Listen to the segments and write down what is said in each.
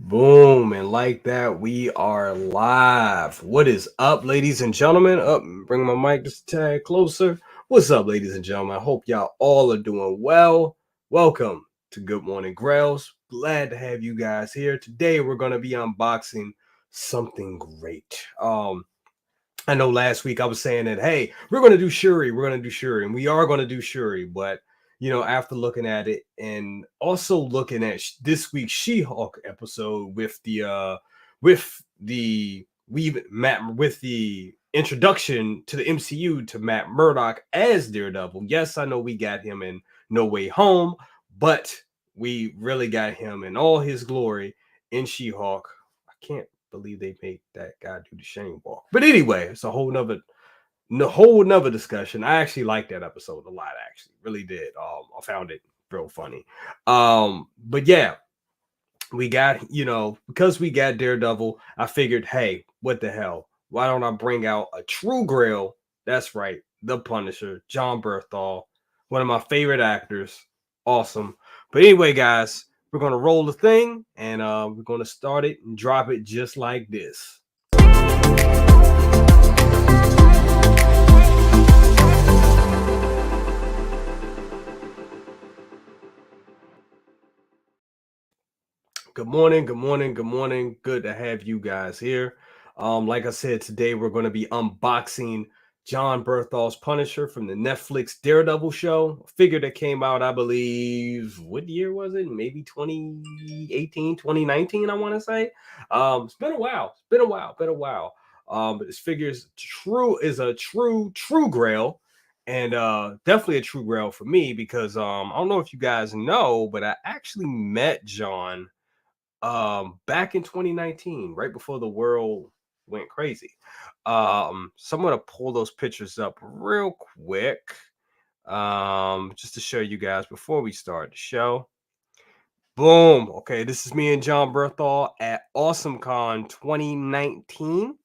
Boom, and like that, we are live. What is up, ladies and gentlemen? Up, bring my mic just a tad closer. What's up, ladies and gentlemen? I hope y'all all are doing well. Welcome to Good Morning Grails. Glad to have you guys here. Today, we're going to be unboxing something great. I know last week I was saying that, hey, we're going to do Shuri, and we are going to do Shuri. But, after looking at it and also looking at this week's She-Hulk episode with the introduction to the MCU to Matt Murdock as Daredevil. Yes, I know we got him in No Way Home, but we really got him in all his glory in She-Hulk. I can't believe they made that guy do the Shane walk. But anyway, it's a whole nother discussion. I actually liked that episode a lot, actually. Really did. I found it real funny. But yeah, we got, because we got Daredevil, I figured, hey, what the hell? Why don't I bring out a true Grail? That's right, the Punisher, John Berthal, one of my favorite actors. Awesome. But anyway, guys, we're gonna roll the thing and we're gonna start it and drop it just like this. Good morning, good morning, good morning. Good to have you guys here. Like I said, today we're going to be unboxing John Berthal's Punisher from the Netflix Daredevil show. A figure that came out, I believe, what year was it? Maybe 2018, 2019, I want to say. It's been a while. Been a while. But this figure is a true grail. And definitely a true grail for me because I don't know if you guys know, but I actually met John back in 2019, right before the world went crazy. So I'm gonna pull those pictures up real quick, just to show you guys before we start the show. Boom. Okay, this is me and John Berthal at AwesomeCon 2019.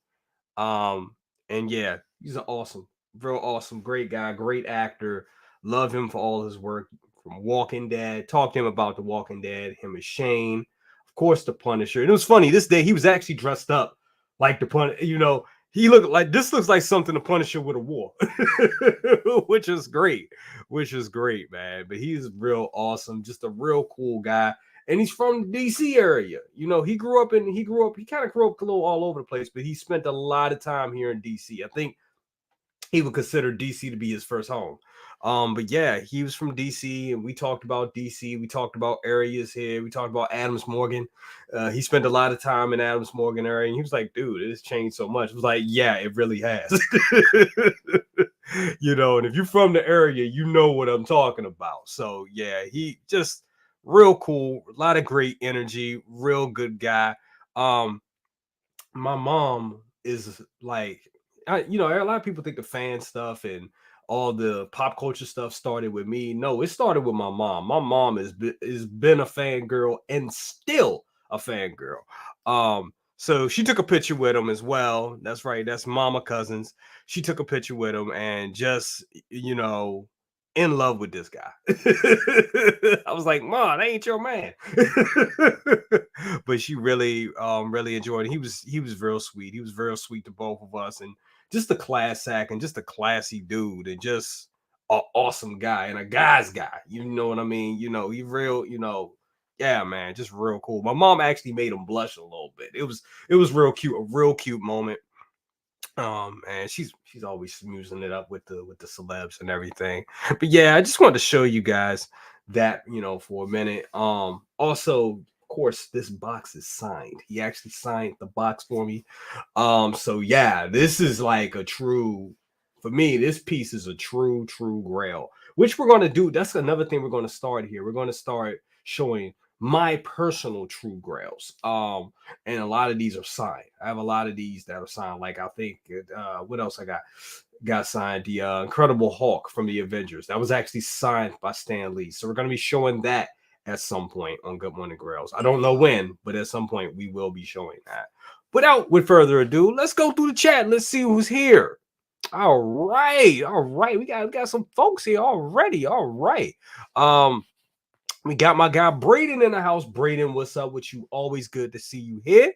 And yeah, he's an awesome, real awesome, great guy, great actor. Love him for all his work from Walking Dead. Talk to him about the Walking Dead, him and Shane, of course, the Punisher. And it was funny, this day he was actually dressed up like the Punisher. He looked like this looks like something the Punisher would have wore, which is great, man. But he's real awesome, just a real cool guy. And he's from the DC area. He kind of grew up a little all over the place, but he spent a lot of time here in DC. I think he would consider DC to be his first home. But yeah, he was from DC, and we talked about DC. We talked about areas here. We talked about Adams Morgan. He spent a lot of time in Adams Morgan area, and he was like, "Dude, it has changed so much." I was like, "Yeah, it really has." And if you're from the area, you know what I'm talking about. So yeah, he just real cool, a lot of great energy, real good guy. My mom is like, a lot of people think the fan stuff and all the pop culture stuff started with me. No, it started with my mom. My mom has been a fangirl and still a fangirl. So she took a picture with him as well. That's right. That's Mama Cousins. She took a picture with him and just, in love with this guy. I was like, Mom, that ain't your man. But she really enjoyed it. He was real sweet. He was real sweet to both of us, and just a class act and just a classy dude and just an awesome guy and a guy's guy. You know what I mean? He real, yeah, man, just real cool. My mom actually made him blush a little bit. It was real cute, a real cute moment. And she's always smoozing it up with the celebs and everything. But yeah, I just wanted to show you guys that, for a minute. Also, of course, this box is signed. He actually signed the box for me. So yeah, this is like for me, this piece is a true grail, which we're going to do. That's another thing we're going to start here. We're going to start showing my personal true grails. And a lot of these are signed. I have a lot of these that are signed. Like I think, what else I got signed? The Incredible Hulk from the Avengers. That was actually signed by Stan Lee. So we're going to be showing that at some point on Good Morning Grails. I don't know when, but at some point we will be showing that. With further ado, let's go through the chat. Let's see who's here. All right. We got some folks here already. All right. We got my guy Braden in the house. Braden, what's up with you? Always good to see you here.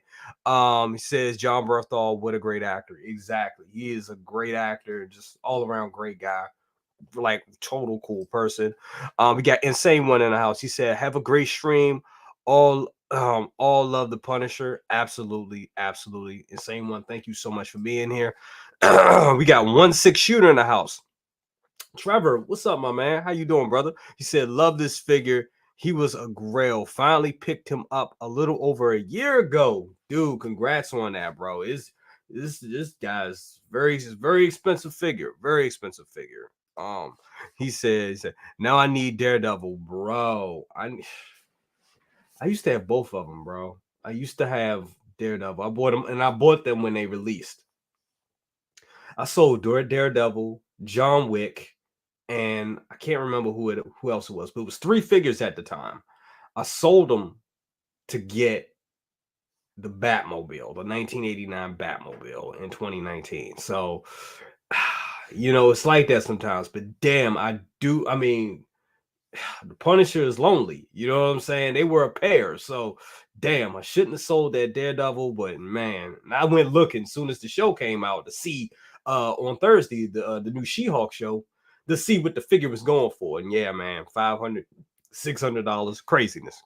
He says John Berthal, what a great actor. Exactly. He is a great actor, just all around great guy, like total cool person. We got Insane One in the house. He said, have a great stream. All love the Punisher. Absolutely, absolutely. Insane One, thank you so much for being here. We got 1-6 shooter in the house. Trevor, what's up, my man? How you doing, brother? He said, love this figure. He was a grail. Finally picked him up a little over a year ago. Dude, congrats on that, bro. This guy's very expensive figure. Very expensive figure. He says, now I need Daredevil, bro. I used to have both of them, bro. I used to have Daredevil. I bought them, and I bought them when they released. I sold Daredevil, John Wick, and I can't remember who else it was, but it was 3 figures at the time. I sold them to get the Batmobile, the 1989 Batmobile in 2019. So, it's like that sometimes. But damn, I mean, the Punisher is lonely. You know what I'm saying? They were a pair. So, damn, I shouldn't have sold that Daredevil. But man, I went looking as soon as the show came out to see on Thursday the new She-Hulk show to see what the figure was going for. And yeah, man, $500, $600, craziness.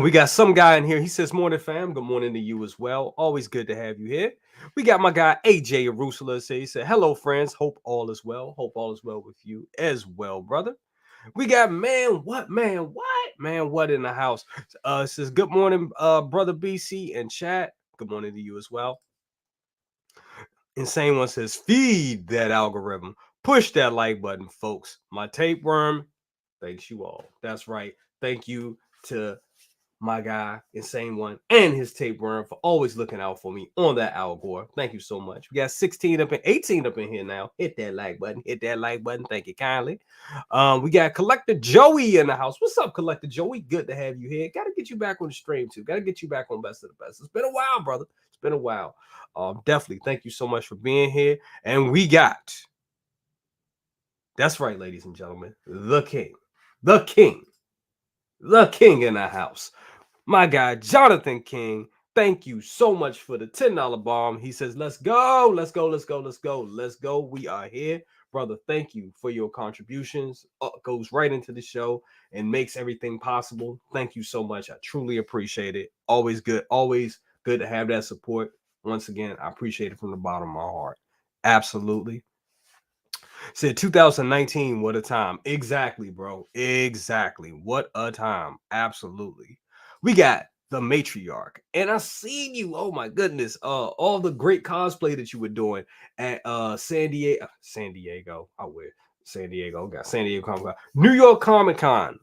We got some guy in here. He says, morning, fam. Good morning to you as well. Always good to have you here. We got my guy, AJ Arusula. He said, hello, friends. Hope all is well. Hope all is well with you as well, brother. We got man what in the house. It says, good morning, brother BC and chat. Good morning to you as well. Insane One says, feed that algorithm. Push that like button, folks. My tapeworm thanks you all. That's right. Thank you to my guy, Insane One, and his tapeworm for always looking out for me on that Al Gore. Thank you so much. We got 16 up and 18 up in here now. Hit that like button. Hit that like button. Thank you kindly. We got Collector Joey in the house. What's up, Collector Joey? Good to have you here. Got to get you back on the stream too. Got to get you back on Best of the Best. It's been a while, brother. It's been a while. Definitely. Thank you so much for being here. And we got, that's right, ladies and gentlemen, the king in the house. My guy, Jonathan King, thank you so much for the $10 bomb. He says, let's go. We are here. Brother, thank you for your contributions. Goes right into the show and makes everything possible. Thank you so much. I truly appreciate it. Always good to have that support. Once again, I appreciate it from the bottom of my heart. Absolutely. Said 2019, what a time. Exactly, bro. Exactly. What a time. Absolutely. We got the matriarch. And I seen you. Oh my goodness. All the great cosplay that you were doing at San Diego. I wear San Diego. Got San Diego Comic Con. New York Comic Con.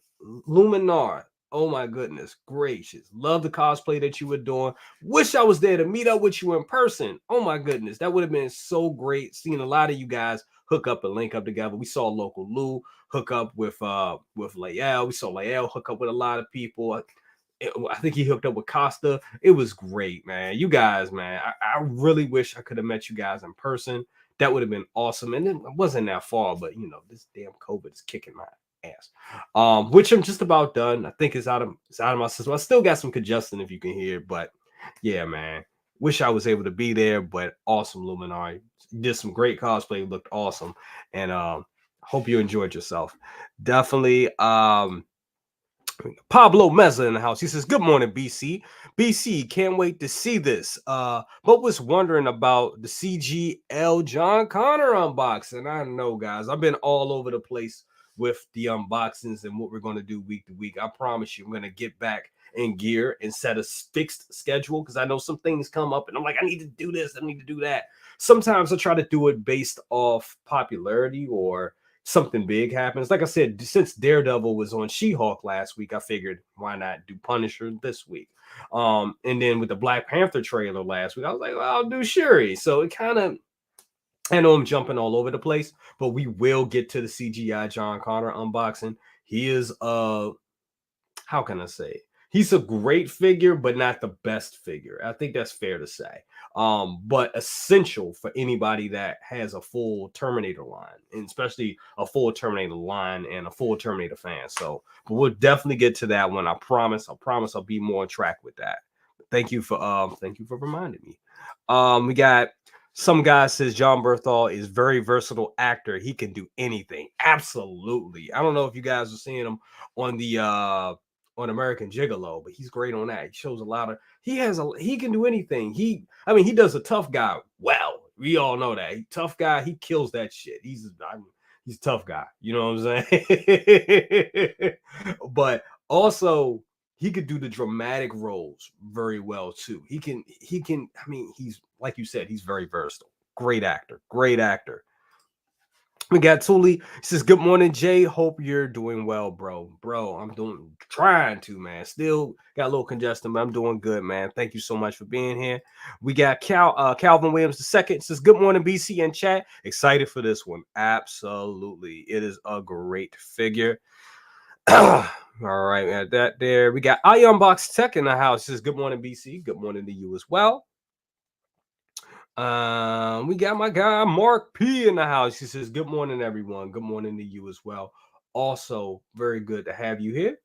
Luminar. Oh my goodness gracious. Love the cosplay that you were doing. Wish I was there to meet up with you in person. Oh my goodness. That would have been so great. Seeing a lot of you guys hook up and link up together. We saw local Lou hook up with Lael. We saw Lael hook up with a lot of people. I think he hooked up with Costa. It was great, man. You guys, man. I really wish I could have met you guys in person. That would have been awesome. And it wasn't that far, but this damn COVID is kicking my ass. Which I'm just about done. I think it's out of my system. I still got some congestion if you can hear, but yeah, man. Wish I was able to be there, but awesome, Luminari. Did some great cosplay, looked awesome, and hope you enjoyed yourself. Definitely. Pablo Meza in the house. He says, good morning, BC. BC, can't wait to see this. But was wondering about the CGL John Connor unboxing. I know, guys, I've been all over the place with the unboxings and what we're going to do week to week. I promise you, I'm going to get back in gear and set a fixed schedule because I know some things come up and I'm like, I need to do this, I need to do that. Sometimes I try to do it based off popularity or something big happens. Like I said, since Daredevil was on She-Hulk last week, I figured why not do Punisher this week. And then with the Black Panther trailer last week, I was like, well, I'll do Shuri. So it kind of, I know I'm jumping all over the place, but we will get to the CGI John Connor unboxing. He is how can I say? He's a great figure, but not the best figure. I think that's fair to say. But essential for anybody that has a full Terminator line, and especially a full Terminator line and a full Terminator fan. So, but we'll definitely get to that one. I promise. I promise I'll be more on track with that. Thank you for reminding me. We got some guy says John Berthal is very versatile actor. He can do anything. Absolutely. I don't know if you guys are seeing him on the on American Gigolo, but he's great on that. He shows a lot of he can do anything. He does a tough guy well. We all know that. Tough guy, he kills that shit. He's a tough guy. You know what I'm saying? But also he could do the dramatic roles very well too. He's like you said, he's very versatile. Great actor. Great actor. We got Tuli. He says, "Good morning, Jay. Hope you're doing well, bro. Bro, I'm trying to, man. Still got a little congestion, but I'm doing good, man. Thank you so much for being here." We got Calvin Williams II. Says, "Good morning, BC and chat. Excited for this one. Absolutely. It is a great figure." All right, man. That there. We got Ion Box Tech in the house. Says, "Good morning, BC. Good morning to you as well." We got my guy Mark P in the house. He says, "Good morning, everyone. Good morning to you as well. Also, very good to have you here.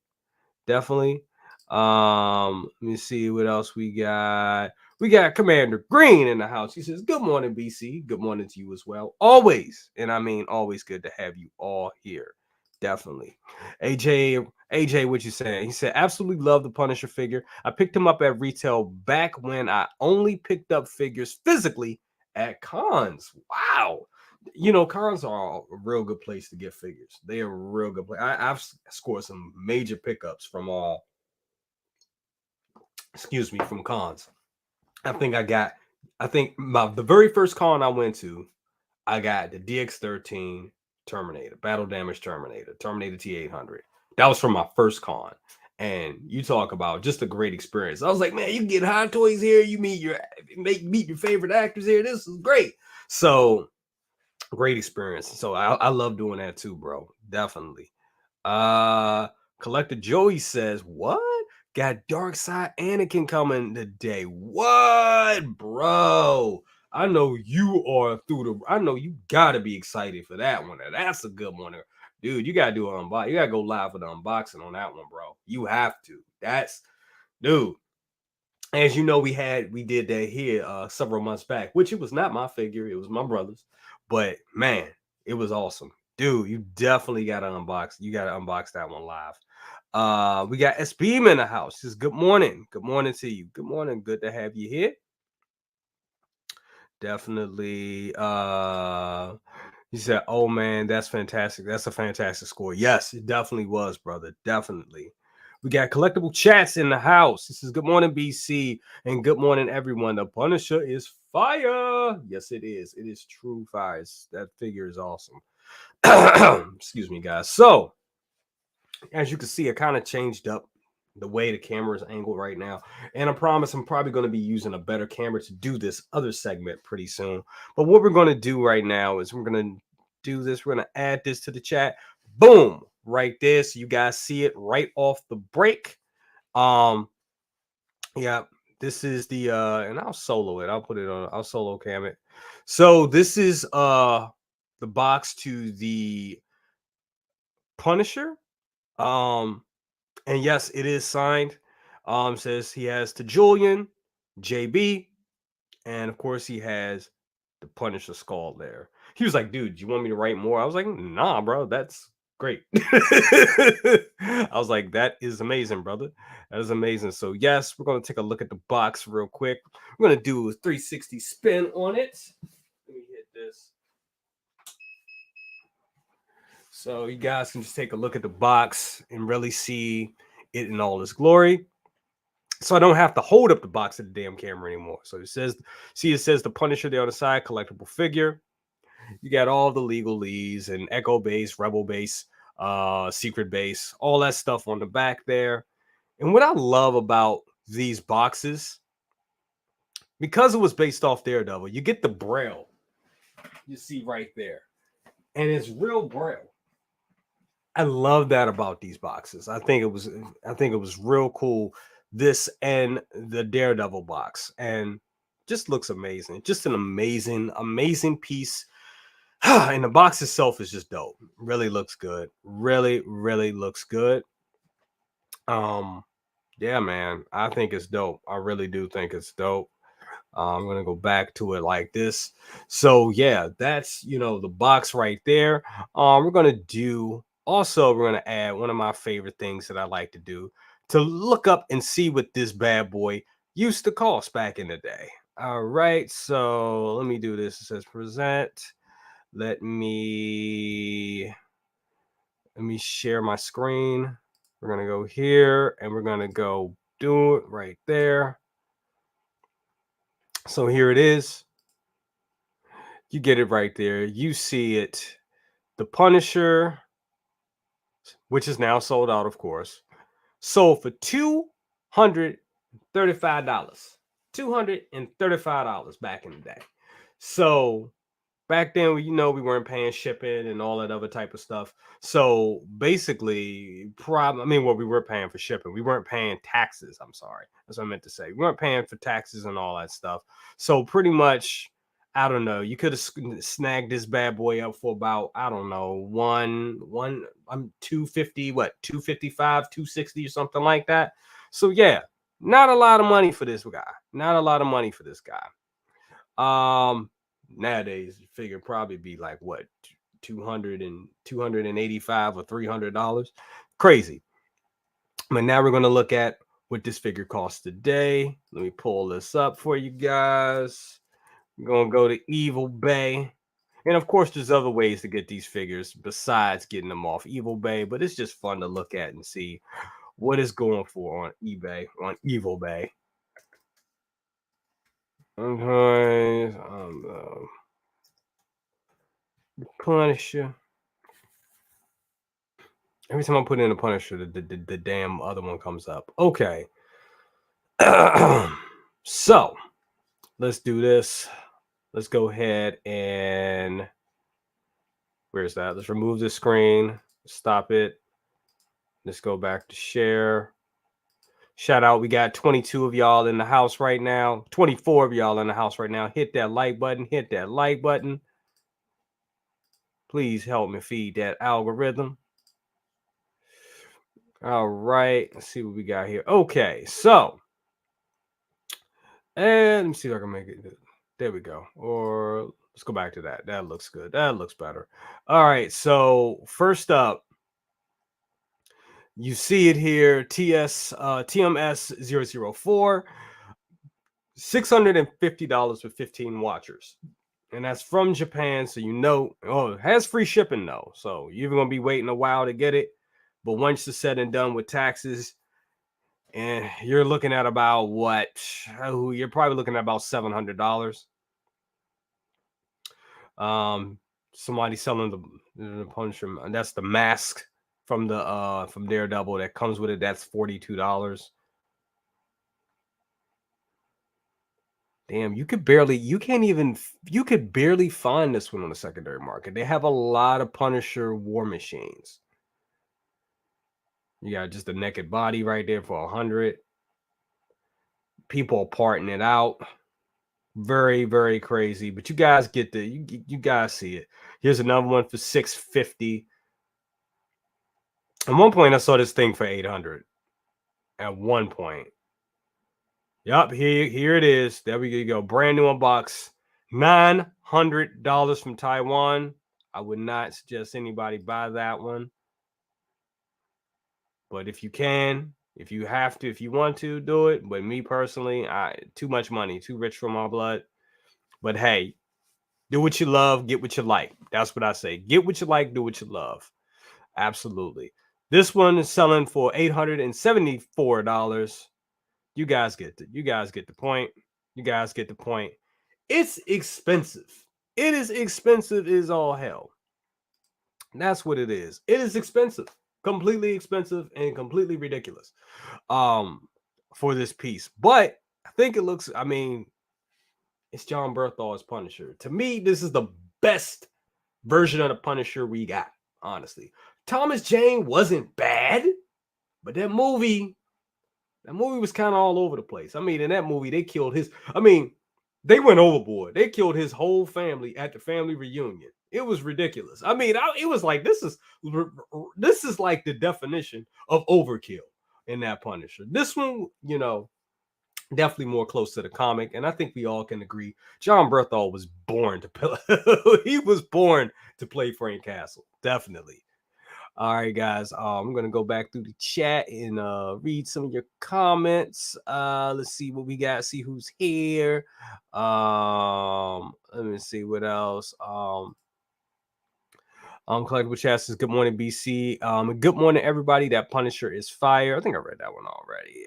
Definitely. Let me see what else we got. We got Commander Green in the house. He says, "Good morning, BC. Good morning to you as well. Always, and I mean always good to have you all here. Definitely." AJ, what you saying? He said, "Absolutely love the Punisher figure. I picked him up at retail back when I only picked up figures physically at cons." Wow. Cons are a real good place to get figures. They are a real good place. I've scored some major pickups from from cons. I think the very first con I went to, I got the DX13 Terminator, Battle Damage Terminator, Terminator T800. That was from my first con. And you talk about just a great experience. I was like, man, you can get hot toys here. You meet your favorite actors here. This is great. So great experience. So I love doing that too, bro. Definitely. Collector Joey says, "What? Got Dark Side Anakin coming today? What, bro? I know you are I know you gotta be excited for that one. That's a good one. Dude, you gotta do an unbox. You gotta go live for the unboxing on that one, bro. You have to. Dude. As you know, we did that here several months back, which it was not my figure, it was my brother's. But man, it was awesome. Dude, you definitely gotta unbox. You gotta unbox that one live. We got SBM in the house. Says, "Good morning. Good morning to you. Good morning. Good to have you here." Definitely. He said, "Oh man, that's fantastic. That's a fantastic score." Yes, it definitely was, brother. Definitely. We got Collectible Chats in the house. He says, "Good morning, BC, and good morning, everyone. The Punisher is fire." Yes, it is. It is true fire. That figure is awesome. Excuse me, guys. So, as you can see, I kind of changed up the way the camera is angled right now. And I promise I'm probably going to be using a better camera to do this other segment pretty soon. But what we're going to do right now is we're going to do this. We're going to add this to the chat. Boom, right there. So you guys see it right off the break. Yeah, this is the and I'll solo it. I'll solo cam it. So this is the box to the Punisher. And yes, it is signed. Says he has to Julian, JB, and of course he has the Punisher skull there. He was like, "Dude, do you want me to write more?" I was like, "Nah, bro, that's great." I was like, "That is amazing, brother. That is amazing." So yes, we're gonna take a look at the box real quick. We're gonna do a 360 spin on it. Let me hit this. So you guys can just take a look at the box and really see it in all its glory. So I don't have to hold up the box of the damn camera anymore. So it says the Punisher there on the side, collectible figure. You got all the legal leads and Echo base, Rebel base, Secret base, all that stuff on the back there. And what I love about these boxes, because it was based off Daredevil, you get the braille you see right there. And it's real braille. I love that about these boxes. I think it was real cool. This and the Daredevil box, and just looks amazing. Just an amazing piece. And the box itself is just dope. Really looks good. Really looks good. Um, yeah, man. I think it's dope. I really do think it's dope. I'm gonna go back to it like this. So yeah, that's the box right there. We're gonna do also we're gonna add one of my favorite things that I like to do to look up and see what this bad boy used to cost back in the day. All right, so let me do this. It says present. Let me share my screen. We're gonna go here and we're gonna go do it right there. So here it is. You get it right there. You see it. The Punisher, which is now sold out, of course, sold for $235. $235 back in the day. So back then, we weren't paying shipping and all that other type of stuff. So basically, we were paying for shipping. We weren't paying taxes. I'm sorry. That's what I meant to say. We weren't paying for taxes and all that stuff. So pretty much, I don't know. You could have snagged this bad boy up for about, I don't know, I'm 250, what, 255, 260 or something like that. So yeah, not a lot of money for this guy. Not a lot of money for this guy. Nowadays you figure probably be like what 285 or $300. Crazy. But now we're going to look at what this figure costs today. Let me pull this up for you guys. We're going to go to Evil Bay. And of course, there's other ways to get these figures besides getting them off Evil Bay, but it's just fun to look at and see what it's going for on eBay, on Evil Bay. Okay, Punisher. Every time I put in a Punisher, the damn other one comes up. Okay. So let's do this. Let's go ahead and where's that? Let's remove the screen. Stop it. Let's go back to share. Shout out. We got 22 of y'all in the house right now. 24 of y'all in the house right now. Hit that like button. Hit that like button. Please help me feed that algorithm. All right. Let's see what we got here. Okay. So, and let me see if I can make it. There we go. Or let's go back to that. That looks good. That looks better. All right. So, first up, you see it here, TMS 004, $650 for 15 watchers. And that's from Japan. So, it has free shipping though. So, you're going to be waiting a while to get it. But once it's said and done with taxes, and you're looking at about what? You're probably looking at about $700. Somebody selling the Punisher. That's the mask from Daredevil that comes with it. That's $42. Damn, you could barely find this one on the secondary market. They have a lot of Punisher War Machines. You got just a naked body right there for 100. People parting it out. Very crazy. But you guys get you guys see it. Here's another one for $650. At one point, I saw this thing for 800. At one point. Yup, here it is. There we go. Brand new unbox. $900 from Taiwan. I would not suggest anybody buy that one. But if you can, if you have to, if you want to, do it. But me personally, too much money, too rich for my blood. But hey, do what you love, get what you like. That's what I say. Get what you like, do what you love. Absolutely. This one is selling for $874. You guys get the point. You guys get the point. It's expensive. It is expensive as all hell. That's what it is. It is expensive. Completely expensive and completely ridiculous. For this piece. But I think it looks, it's John Berthol's Punisher. To me, this is the best version of the Punisher we got, honestly. Thomas Jane wasn't bad, but that movie was kind of all over the place. I mean, in that movie, they killed his. I mean, they went overboard. They killed his whole family at the family reunion. It was ridiculous. I mean, it was like this is like the definition of overkill in that Punisher. This one, you know, definitely more close to the comic, and I think we all can agree. John Berthal was born to play. He was born to play Frank Castle. Definitely. All right, guys. I'm gonna go back through the chat and read some of your comments. Let's see what we got. See who's here. Let me see what else. Collectible Chat says, good morning, BC. Good morning, everybody. That Punisher is fire. I think I read that one already.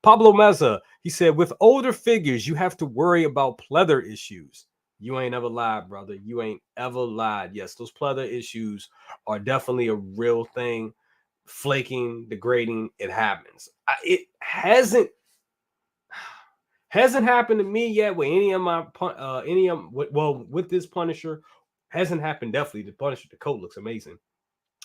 Pablo Meza, he said, with older figures, you have to worry about pleather issues. You ain't ever lied, brother. You ain't ever lied. Yes, those pleather issues are definitely a real thing. Flaking, degrading, it happens. It hasn't happened to me yet with any of my with this Punisher. Hasn't happened. Definitely the Punisher, the coat looks amazing.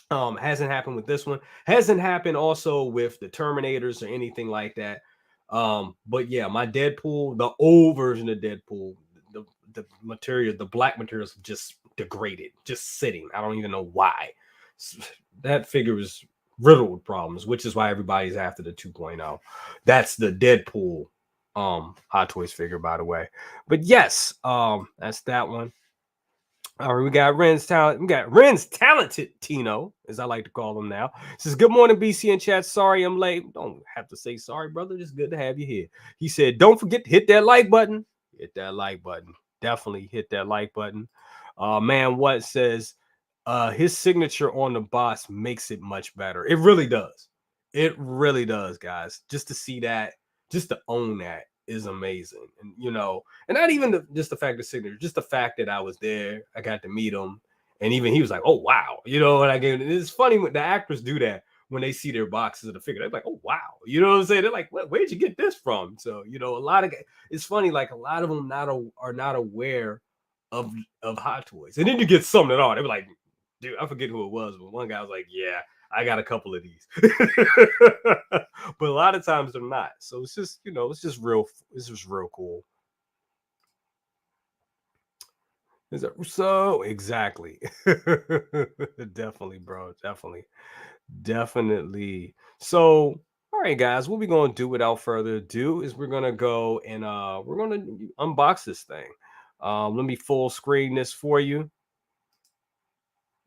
Hasn't happened with this one. Hasn't happened also with the Terminators or anything like that. But yeah, my Deadpool, the old version of Deadpool, the material, the black materials just degraded, just sitting. I don't even know why. That figure was riddled with problems, which is why everybody's after the 2.0. That's the Deadpool Hot Toys figure, by the way. But yes, that's that one. All right, we got Ren's talent. We got Ren's talented Tino, as I like to call him now. Says, good morning, BC and chat. Sorry I'm late. Don't have to say sorry, brother. Just good to have you here. He said, don't forget to hit that like button. Hit that like button. Definitely hit that like button. Man, what says his signature on the box makes it much better. It really does. It really does, guys. Just to see that, just to own that is amazing. And you know, and not even just the fact of signature, just the fact that I was there, I got to meet him, and even he was like, "Oh wow," you know. And it's funny when the actors do that when they see their boxes of the figure. They're like, "Oh wow," you know what I'm saying? They're like, "Where'd you get this from?" So you know, it's funny, like a lot of them are not aware of Hot Toys, and then you get some that are. They're like, "Dude, I forget who it was," but one guy was like, "Yeah, I got a couple of these," but a lot of times they're not. So it's just, you know, it's just real cool. Is that so? Exactly. Definitely, bro. Definitely. So, all right, guys, what we're gonna do without further ado is we're gonna go and we're gonna unbox this thing. Let me full screen this for you.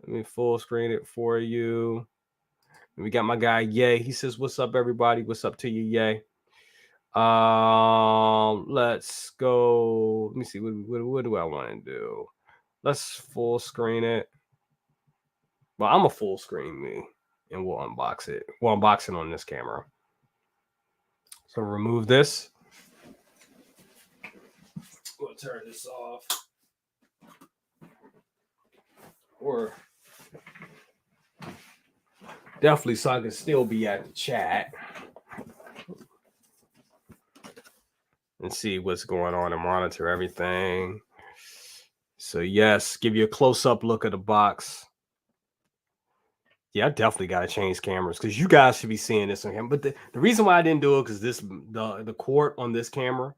Let me full screen it for you. We got my guy Yay. He says, "What's up, everybody? What's up to you, Yay?" Let's go. Let me see. What do I want to do? Let's full screen it. Well, I'm a full screen me, and we'll unbox it. We'll unbox it on this camera. So remove this. We'll turn this off. Or definitely so I can still be at the chat and see what's going on and monitor everything. So yes, give you a close-up look at the box. Yeah, I definitely got to change cameras because you guys should be seeing this on camera. But the reason why I didn't do it because the cord on this camera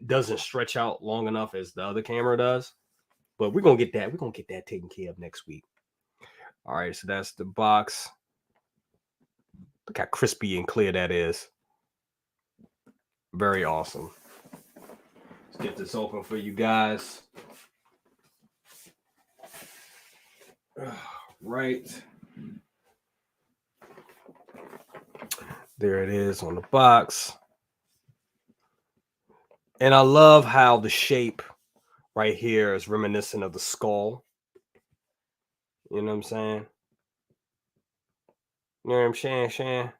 doesn't stretch out long enough as the other camera does. But we're gonna get that. We're gonna get that taken care of next week. All right, so that's the box. Look how crispy and clear that is. Very awesome. Let's get this open for you guys. Right. There it is on the box. And I love how the shape right here is reminiscent of the skull. You know what I'm saying? You know what I'm saying, Shan?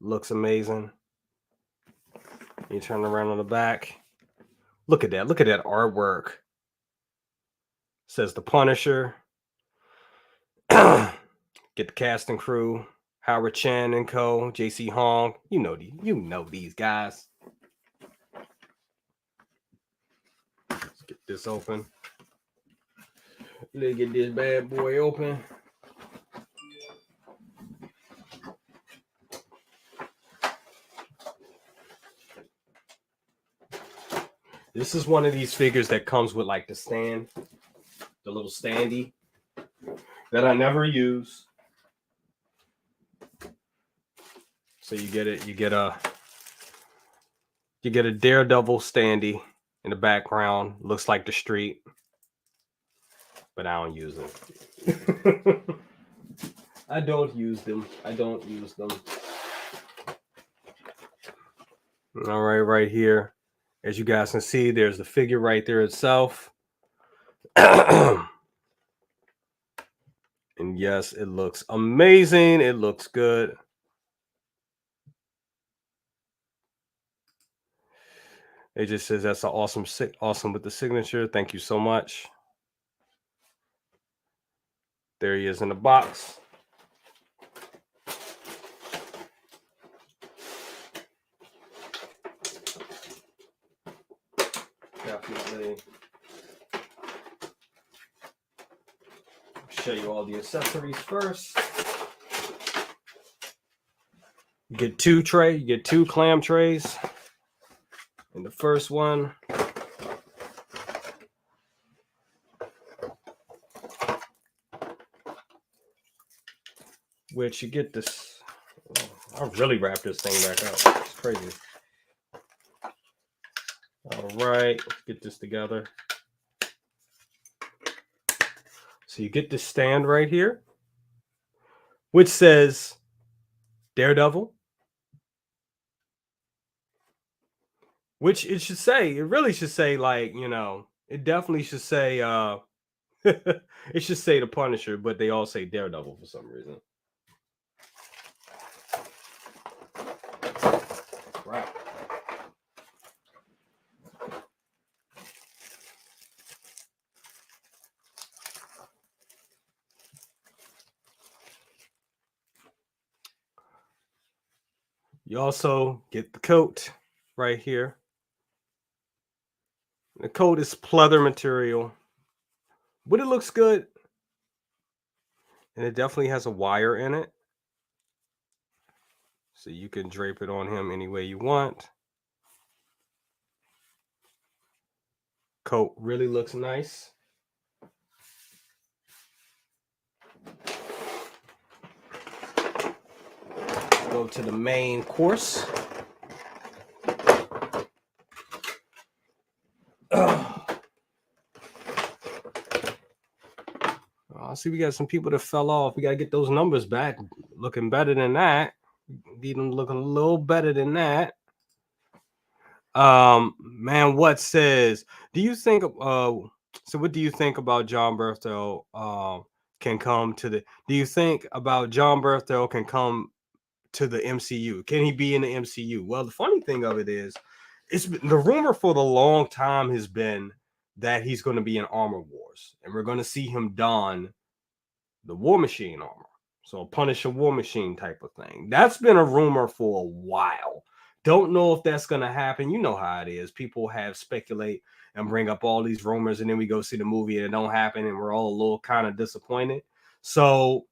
Looks amazing. You turn around on the back. Look at that. Look at that artwork. Says the Punisher. Get the cast and crew. Howard Chan and co. JC Hong. You know these guys. Let's get this open. Let's get this bad boy open. This is one of these figures that comes with like the stand, the little standee that I never use. So you get it. You get a Daredevil standee in the background. Looks like the street, but I don't use it. I don't use them. All right here. As you guys can see, there's the figure right there itself. And yes, it looks amazing. It looks good. It just says that's an awesome with the signature. Thank you so much. There he is in the box. Definitely. Show you all the accessories first. You get two clam trays. And the first one, which you get this. I'll really wrap this thing back up. It's crazy. All right, let's get this together. So you get this stand right here, which says Daredevil. Which it should say, it really should say, like, you know, it definitely should say it should say the Punisher, but they all say Daredevil for some reason. Right. You also get the coat right here. The coat is pleather material, but it looks good. And it definitely has a wire in it. So you can drape it on him any way you want. Coat really looks nice. Go to the main course. I see we got some people that fell off. We got to get those numbers back looking better than that. Need them looking a little better than that. Man, what says, do you think so what do you think about John Berthel can come to the do you think about John Berthel can come to the MCU? Can he be in the MCU? Well, the funny thing of it is, it's been, the rumor for the long time has been that he's going to be in Armor Wars, and we're going to see him don the War Machine armor. So Punisher War Machine type of thing. That's been a rumor for a while. Don't know if that's going to happen. You know how it is. People have speculate and bring up all these rumors, and then we go see the movie and it don't happen, and we're all a little kind of disappointed. So,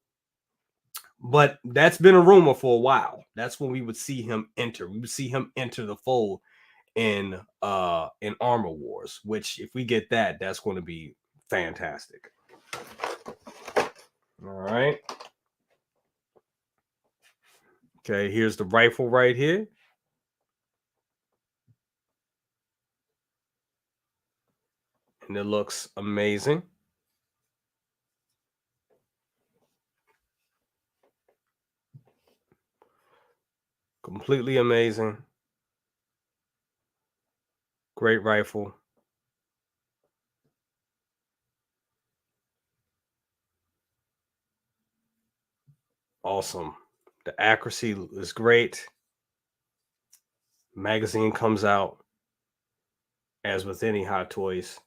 but that's been a rumor for a while. That's when we would see him enter. We would see him enter the fold in Armor Wars, which if we get that, that's going to be fantastic. All right. Okay, here's the rifle right here. And it looks amazing. Completely amazing. Great rifle. Awesome. The accuracy is great. Magazine comes out as with any Hot Toys.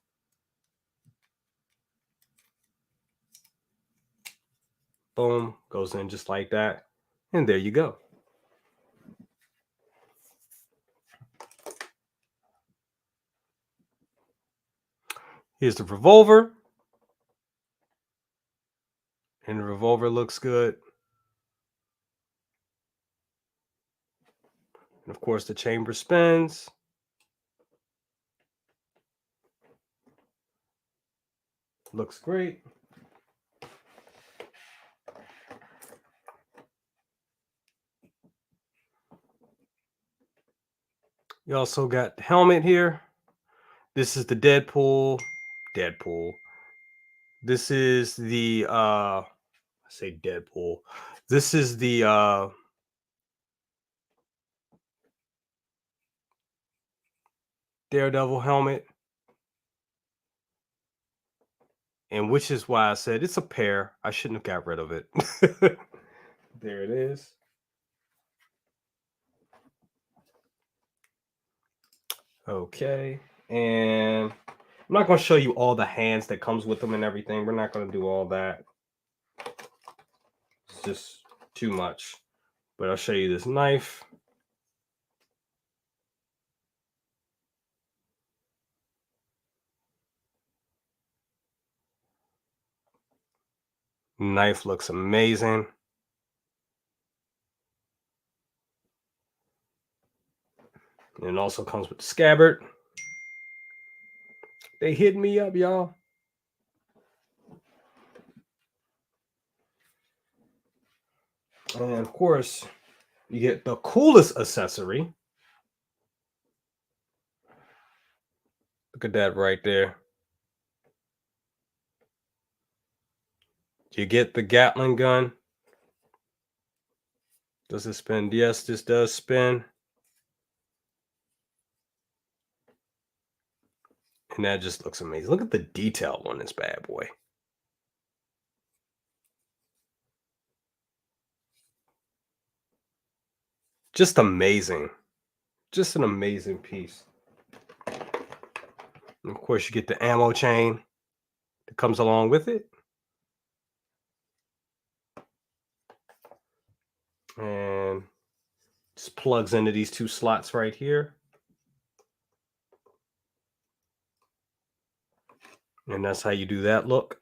Boom, goes in just like that. And there you go. Here's the revolver. And the revolver looks good. And of course, the chamber spins. Looks great. You also got the helmet here. This is the Deadpool. This is the I say Deadpool. This is the Daredevil helmet. And which is why I said it's a pair. I shouldn't have got rid of it. There it is. Okay. And I'm not going to show you all the hands that comes with them and everything. We're not going to do all that. It's just too much. But I'll show you this knife. Knife looks amazing. And it also comes with the scabbard. They hit me up, y'all. And of course, you get the coolest accessory. Look at that right there. You get the Gatling gun. Does it spin? Yes, this does spin. And that just looks amazing. Look at the detail on this bad boy. Just amazing. Just an amazing piece. And of course, you get the ammo chain that comes along with it. And just plugs into these two slots right here. And that's how you do that look.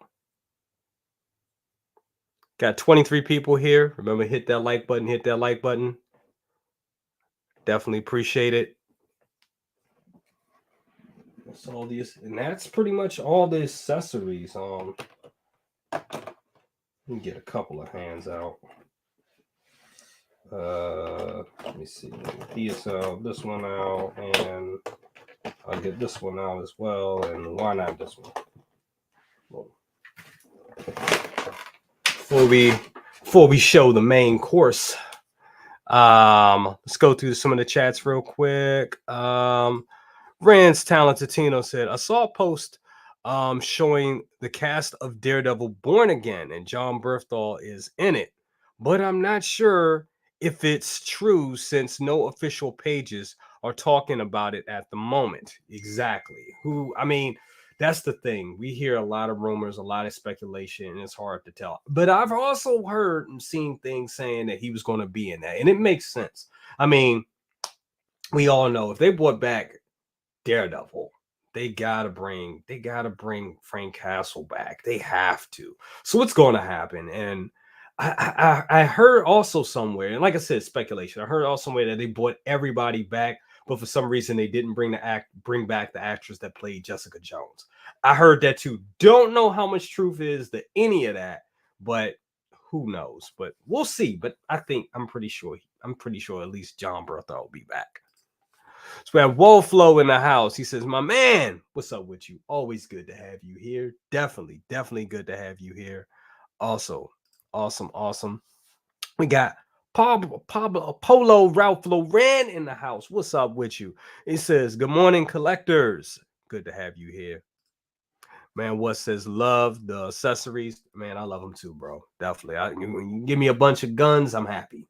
Got 23 people here. Remember, hit that like button, hit that like button. Definitely appreciate it. That's all these, and that's pretty much all the accessories. Let me get a couple of hands out. Let me see. These this one out, and I'll get this one out as well. And why not this one? Well, before we show the main course, let's go through some of the chats real quick. Rand's Talentatino said, I saw a post showing the cast of Daredevil Born Again, and John Berthal is in it, but I'm not sure if it's true since no official pages are talking about it at the moment. Exactly. I mean, that's the thing. We hear a lot of rumors, a lot of speculation, and it's hard to tell. But I've also heard and seen things saying that he was going to be in that, and it makes sense. I mean, we all know if they brought back Daredevil, they gotta bring Frank Castle back. They have to. So what's going to happen? And I heard also somewhere, and like I said, speculation. I heard also somewhere that they brought everybody back, but for some reason they didn't bring back the actress that played Jessica Jones. I heard that too. Don't know how much truth is to any of that, but who knows? But we'll see. But I'm pretty sure at least John Bertha will be back. So we have Wolflow in the house. He says, my man, what's up with you? Always good to have you here. Definitely good to have you here. Also, awesome. We got Polo Ralph Lauren in the house. What's up with you? He says, good morning, collectors. Good to have you here. Man, what says love the accessories? Man, I love them too, bro. Definitely. You give me a bunch of guns, I'm happy.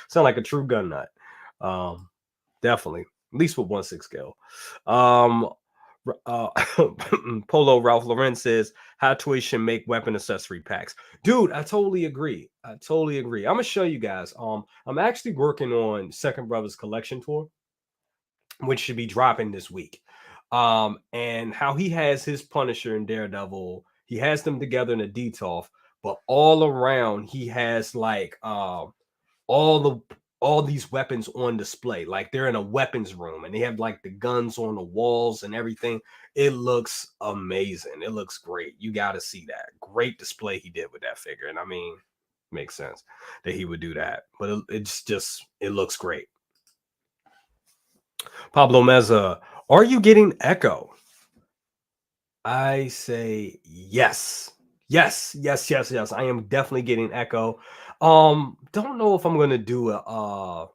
Sound like a true gun nut. Definitely, at least with 1/6 scale. Polo Ralph Lauren says, how toys should make weapon accessory packs. Dude, I totally agree. I'm gonna show you guys. I'm actually working on Second Brothers collection tour, which should be dropping this week. And how he has his Punisher and Daredevil, he has them together in a detolf, but all around he has like all all these weapons on display. Like they're in a weapons room and they have like the guns on the walls and everything. It looks amazing. It looks great. You got to see that. Great display he did with that figure. And I mean, makes sense that he would do that. But it's just, it looks great. Pablo Meza, are you getting Echo? I say yes. Yes, yes, yes, yes. I am definitely getting Echo. Don't know if I'm gonna do a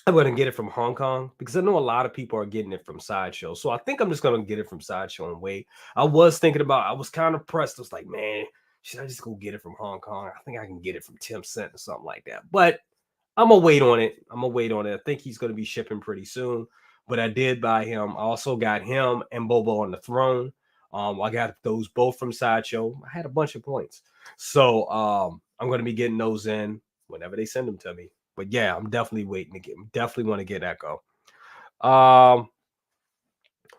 I'm gonna get it from Hong Kong because I know a lot of people are getting it from Sideshow. So I think I'm just gonna get it from Sideshow and wait. I was thinking about, I was kind of pressed. I was like, man, should I just go get it from Hong Kong? I think I can get it from Tim Cent or something like that. But I'm gonna wait on it. I'm gonna wait on it. I think he's gonna be shipping pretty soon. But I did buy him. I also got him and Bobo on the Throne. I got those both from Sideshow. I had a bunch of points. So I'm gonna be getting those in whenever they send them to me. But yeah, I'm definitely waiting to get. Definitely want to get Echo. Um,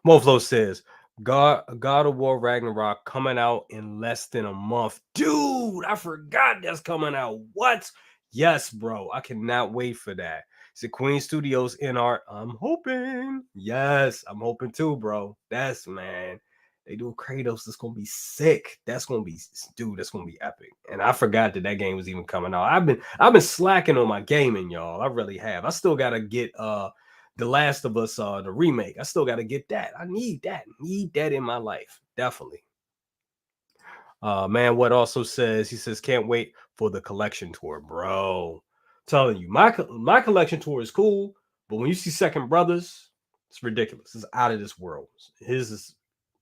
Moflo says, God of War Ragnarok coming out in less than a month. Dude, I forgot that's coming out. What? Yes, bro. I cannot wait for that. It's a Queen Studios in art. I'm hoping. Yes, I'm hoping too, bro. That's, man. They do Kratos. It's gonna be sick. That's gonna be, dude. That's gonna be epic. And I forgot that that game was even coming out. I've been slacking on my gaming, y'all. I really have. I still gotta get the Last of Us, the remake. I still got to get that. I need that. Need that in my life. Definitely. Man, what also says, he says, can't wait for the collection tour, bro. Telling you, my collection tour is cool, but when you see Second Brothers, it's ridiculous. It's out of this world. His is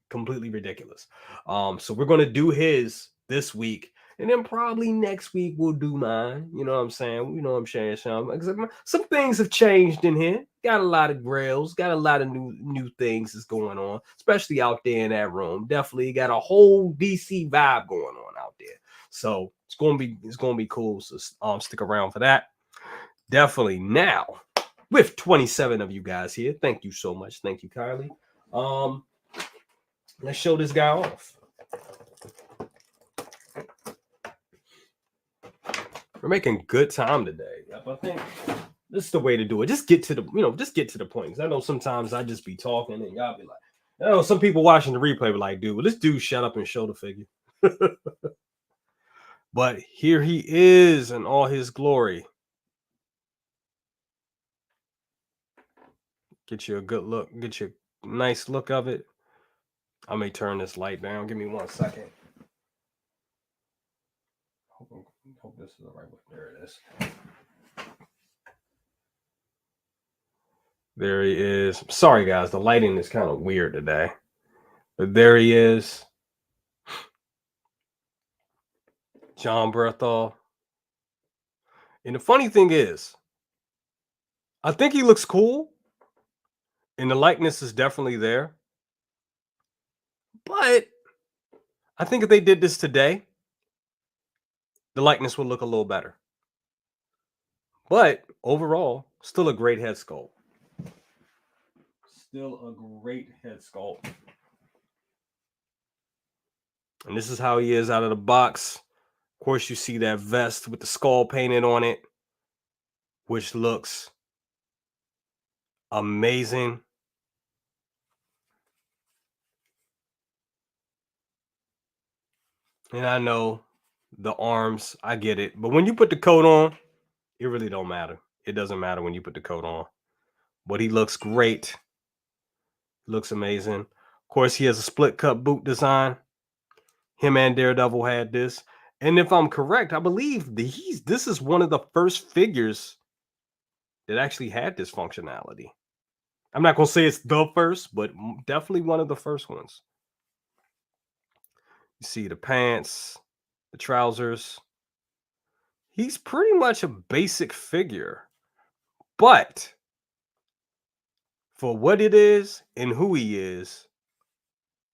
completely ridiculous. So we're gonna do his this week, and then probably next week we'll do mine. You know what I'm saying? You know what I'm saying? Some things have changed in here. Got a lot of grails, got a lot of new things that's going on, especially out there in that room. Definitely got a whole DC vibe going on out there. So it's gonna be cool. So stick around for that. Definitely. Now, with 27 of you guys here, thank you so much. Thank you, Kylie. Let's show this guy off. We're making good time today. I think this is the way to do it. Just get to the point. I know sometimes I just be talking and y'all be like, I know some people watching the replay be like, dude, well, this dude shut up and show the figure. But here he is in all his glory. Get you a good look, get you a nice look of it. I may turn this light down. Give me 1 second. Hope this is the right one. There it is. There he is. Sorry, guys. The lighting is kind of weird today. But there he is. John Berthal. And the funny thing is, I think he looks cool. And the likeness is definitely there. But I think if they did this today, the likeness would look a little better. But overall, still a great head sculpt. Still a great head sculpt. And this is how he is out of the box. Of course, you see that vest with the skull painted on it, which looks amazing. And I know the arms, I get it. But when you put the coat on, it really don't matter. It doesn't matter when you put the coat on. But he looks great. Looks amazing. Of course, he has a split cut boot design. Him and Daredevil had this. And if I'm correct, I believe this is one of the first figures that actually had this functionality. I'm not going to say it's the first, but definitely one of the first ones. You see the pants, the trousers. He's pretty much a basic figure. But for what it is and who he is,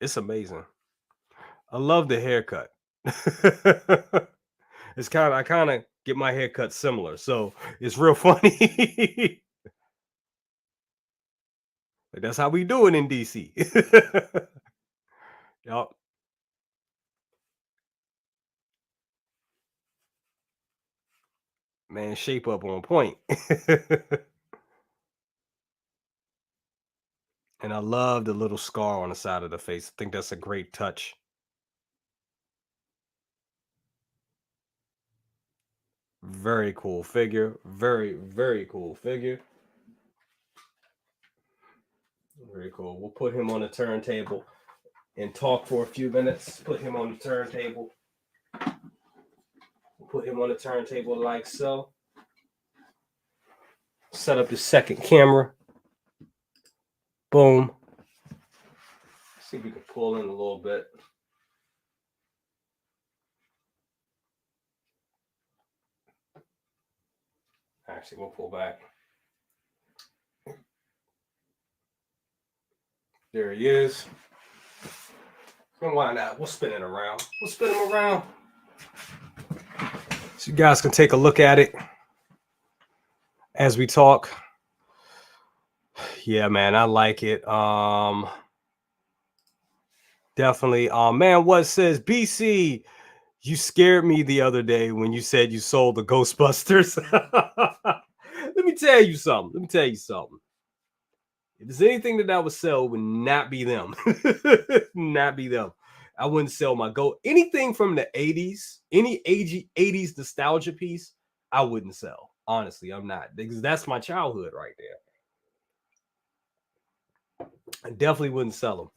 it's amazing. I love the haircut. I kind of get my haircut similar, so it's real funny. That's how we do it in DC. Yep. Man, shape up on point. And I love the little scar on the side of the face. I think that's a great touch. Very cool figure. Very, very cool figure. Very cool. We'll put him on the turntable and talk for a few minutes. Put him on the turntable. Put him on the turntable like so. Set up the second camera. Boom. See if we can pull in a little bit. Actually, we'll pull back. There he is. And why not? We'll spin it around. We'll spin him around. So you guys can take a look at it as we talk. Yeah, man, I like it. Definitely. Man, what says BC? You scared me the other day when you said you sold the Ghostbusters. Let me tell you something. If there's anything that I would sell, it would not be them. Not be them. I wouldn't sell my gold. Anything from the 80s, any 80s nostalgia piece, I wouldn't sell. Honestly, I'm not. Because that's my childhood right there. I definitely wouldn't sell them.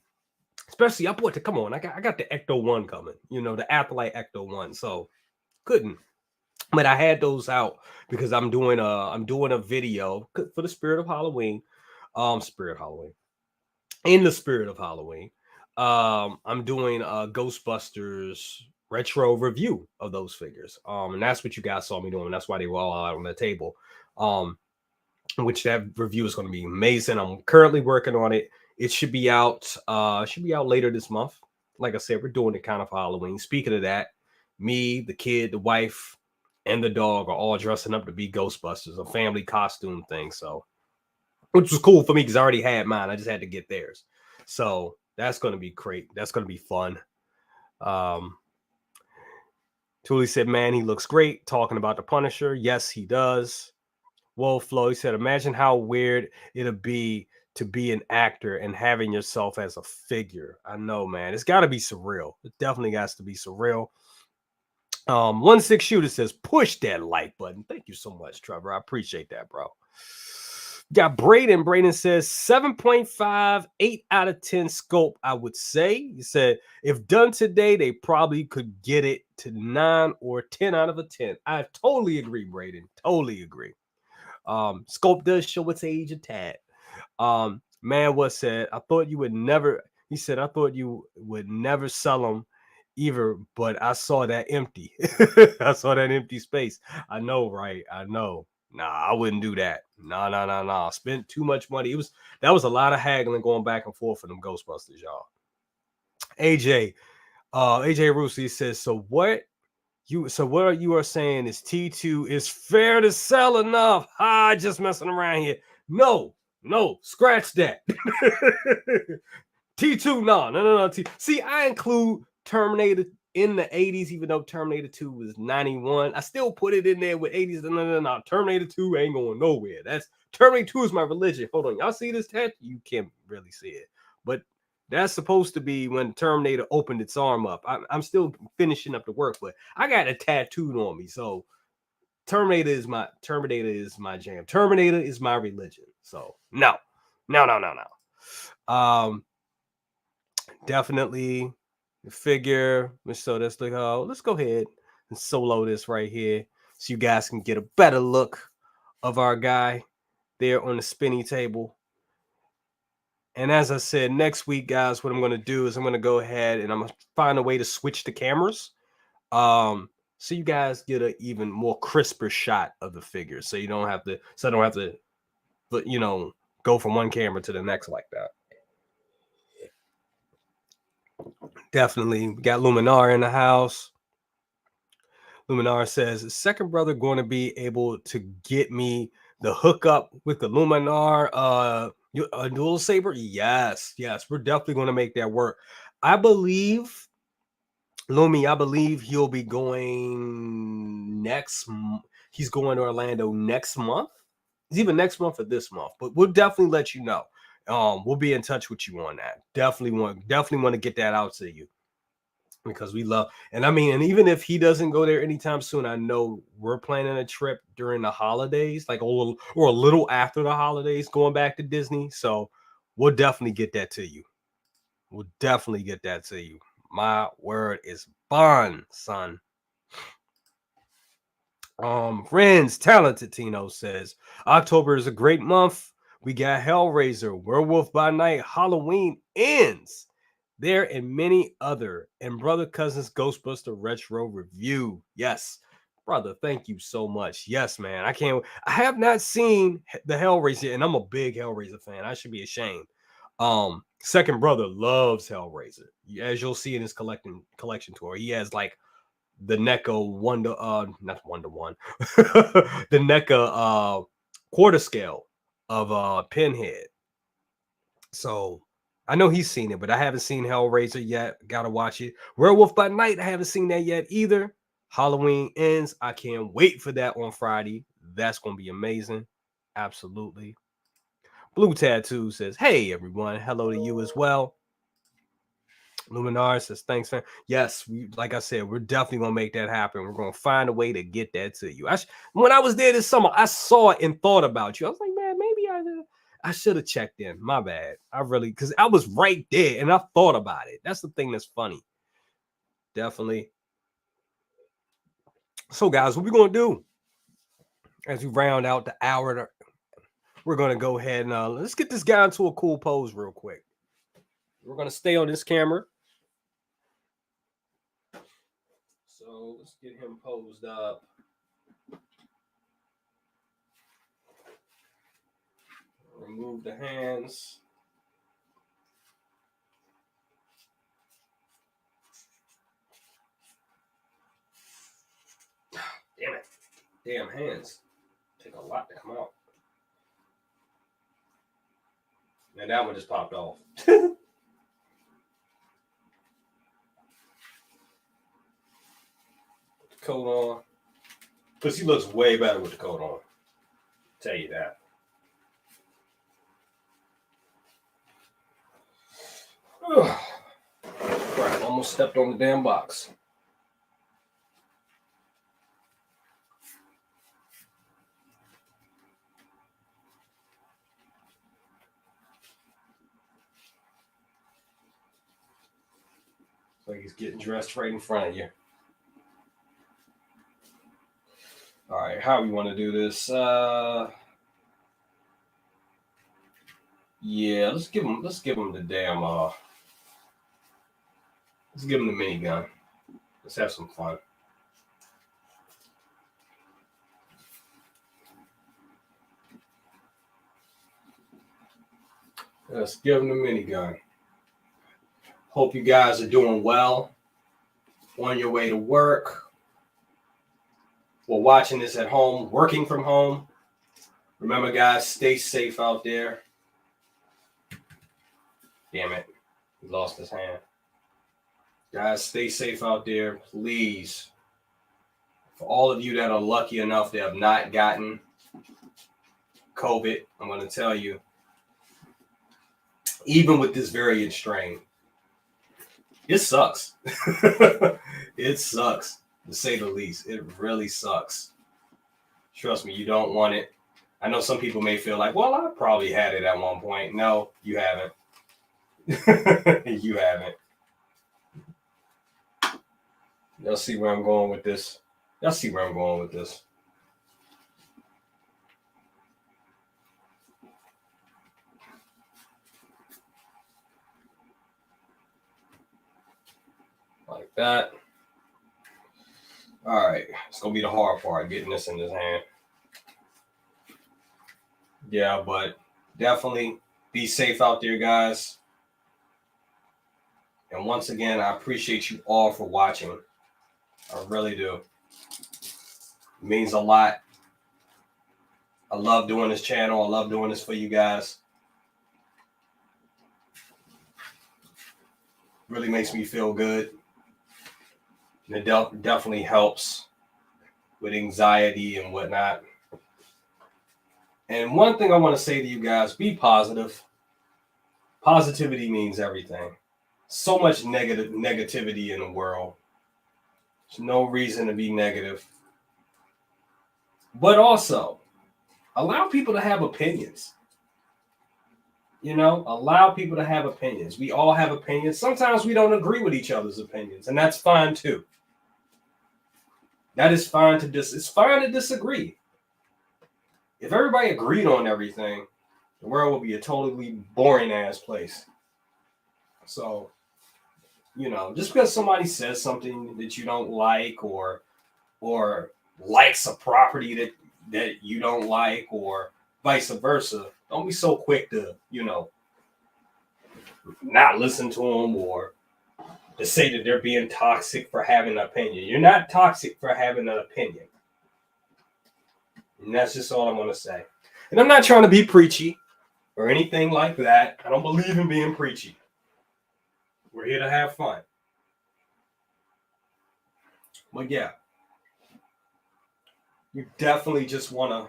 Especially, I bought the, come on, I got the Ecto 1 coming. You know, the Afterlight Ecto 1. So, couldn't. But I had those out because I'm doing a video for the spirit of Halloween. Spirit of Halloween. In the spirit of Halloween, I'm doing a Ghostbusters retro review of those figures. And that's what you guys saw me doing. That's why they were all out on the table. Which that review is going to be amazing. I'm currently working on it. It should be out. Should be out later this month. Like I said, we're doing it kind of for Halloween. Speaking of that, me, the kid, the wife, and the dog are all dressing up to be Ghostbusters, a family costume thing. So, which was cool for me because I already had mine. I just had to get theirs. So that's going to be great. That's going to be fun. Tuli said, man, he looks great. Talking about the Punisher. Yes, he does. Wolf Flow, he said, imagine how weird it'll be to be an actor and having yourself as a figure. I know, man. It's got to be surreal. It definitely has to be surreal. 16 Shooter says, push that like button. Thank you so much, Trevor. I appreciate that, bro. Got Braden. Braden says 7.5, 8 out of 10 scope, I would say. He said, if done today, they probably could get it to 9 or 10 out of a 10. I totally agree, Braden. Totally agree. Scope does show its age a tad. Man was said, I thought you would never, he said, I thought you would never sell them either, but I saw that empty. I saw that empty space. I know, right? I know. Nah, I wouldn't do that. Nah. Spent too much money. That was a lot of haggling going back and forth for them Ghostbusters, y'all. AJ Rusi says, so what you are saying is T2 is fair to sell enough. Just messing around here. No, scratch that. T2, no. See, I include Terminator in the 80s, even though Terminator 2 was 91. I still put it in there with 80s. No. Terminator 2 ain't going nowhere. That's Terminator 2 is my religion. Hold on. Y'all see this tattoo? You can't really see it. But that's supposed to be when Terminator opened its arm up. I'm still finishing up the work, but I got a tattooed on me. So Terminator is my jam. Terminator is my religion. So no. Definitely the figure. So let's go ahead and solo this right here so you guys can get a better look of our guy there on the spinny table. And as I said, next week, guys, what I'm going to do is I'm going to go ahead and I'm going to find a way to switch the cameras. So you guys get an even more crisper shot of the figure. So I don't have to, but go from one camera to the next like that. Definitely. We got Luminar in the house. Luminar says, is second brother going to be able to get me the hookup with the Luminar dual saber? Yes. We're definitely going to make that work. I believe he'll be going he's going to Orlando next month. It's either next month or this month, but we'll definitely let you know. We'll be in touch with you on that. Definitely want to get that out to you, because we love, and I mean, and even if he doesn't go there anytime soon, I know we're planning a trip during the holidays, like a little after the holidays, going back to Disney. So we'll definitely get that to you. We'll definitely get that to you. My word is bond, son. Friends, Talented Tino says October is a great month. We got Hellraiser, Werewolf by Night, Halloween Ends there, and many other. And Brother Cousins Ghostbuster Retro Review. Yes, brother, thank you so much. Yes, man. I have not seen the Hellraiser, and I'm a big Hellraiser fan. I should be ashamed. Second brother loves Hellraiser. As you'll see in his collection tour, he has like the NECA not 1-to-1, the NECA quarter scale of Pinhead. So I know he's seen it, but I haven't seen Hellraiser yet. Gotta watch it. Werewolf by Night, I haven't seen that yet either. Halloween Ends, I can't wait for that on Friday. That's gonna be amazing. Absolutely. Blue Tattoo says, hey everyone, hello to you as well. Luminar says, thanks, fam. Yes, like I said, we're definitely gonna make that happen. We're gonna find a way to get that to you. When I was there this summer, I saw it and thought about you. I was like, man, maybe I should have checked in. My bad. I really, because I was right there and I thought about it. That's the thing that's funny. Definitely. So, guys, what we're gonna do as we round out the hour, we're gonna go ahead and let's get this guy into a cool pose real quick. We're gonna stay on this camera. So let's get him posed up. Remove the hands. Damn it. Damn hands. Take a lot to come out. And that one just popped off. Coat on. Because he looks way better with the coat on. Tell you that. Crap, almost stepped on the damn box. It's like he's getting dressed right in front of you. All right, how we want to do this? Yeah, let's give him the damn let's give him the minigun. Let's have some fun. Let's give him the minigun. Hope you guys are doing well on your way to work. Or watching this at home, working from home. Remember, guys, stay safe out there. Damn it. He lost his hand. Guys, stay safe out there, please. For all of you that are lucky enough to have not gotten COVID, I'm going to tell you, even with this variant strain, it sucks. It sucks, to say the least. It really sucks. Trust me, you don't want it. I know some people may feel like, well, I probably had it at one point. No, you haven't. You haven't. Y'all see where I'm going with this? Y'all see where I'm going with this? Like that. All right. It's going to be the hard part, getting this in his hand. Yeah, but definitely be safe out there, guys. And once again, I appreciate you all for watching. I really do. It means a lot. I love doing this channel. I love doing this for you guys. Really makes me feel good. And it definitely helps with anxiety and whatnot. And one thing I want to say to you guys, be positive. Positivity means everything. So much negativity in the world. There's no reason to be negative. But also, allow people to have opinions. You know, allow people to have opinions. We all have opinions. Sometimes we don't agree with each other's opinions, and that's fine too. That is fine to it's fine to disagree. If everybody agreed on everything, the world would be a totally boring ass place. So, you know, just because somebody says something that you don't like, or likes a property that you don't like, or vice versa, don't be so quick to, you know, not listen to them, or to say that they're being toxic for having an opinion. You're not toxic for having an opinion. And that's just all I'm going to say. And I'm not trying to be preachy or anything like that. I don't believe in being preachy. We're here to have fun. But yeah, you definitely just want to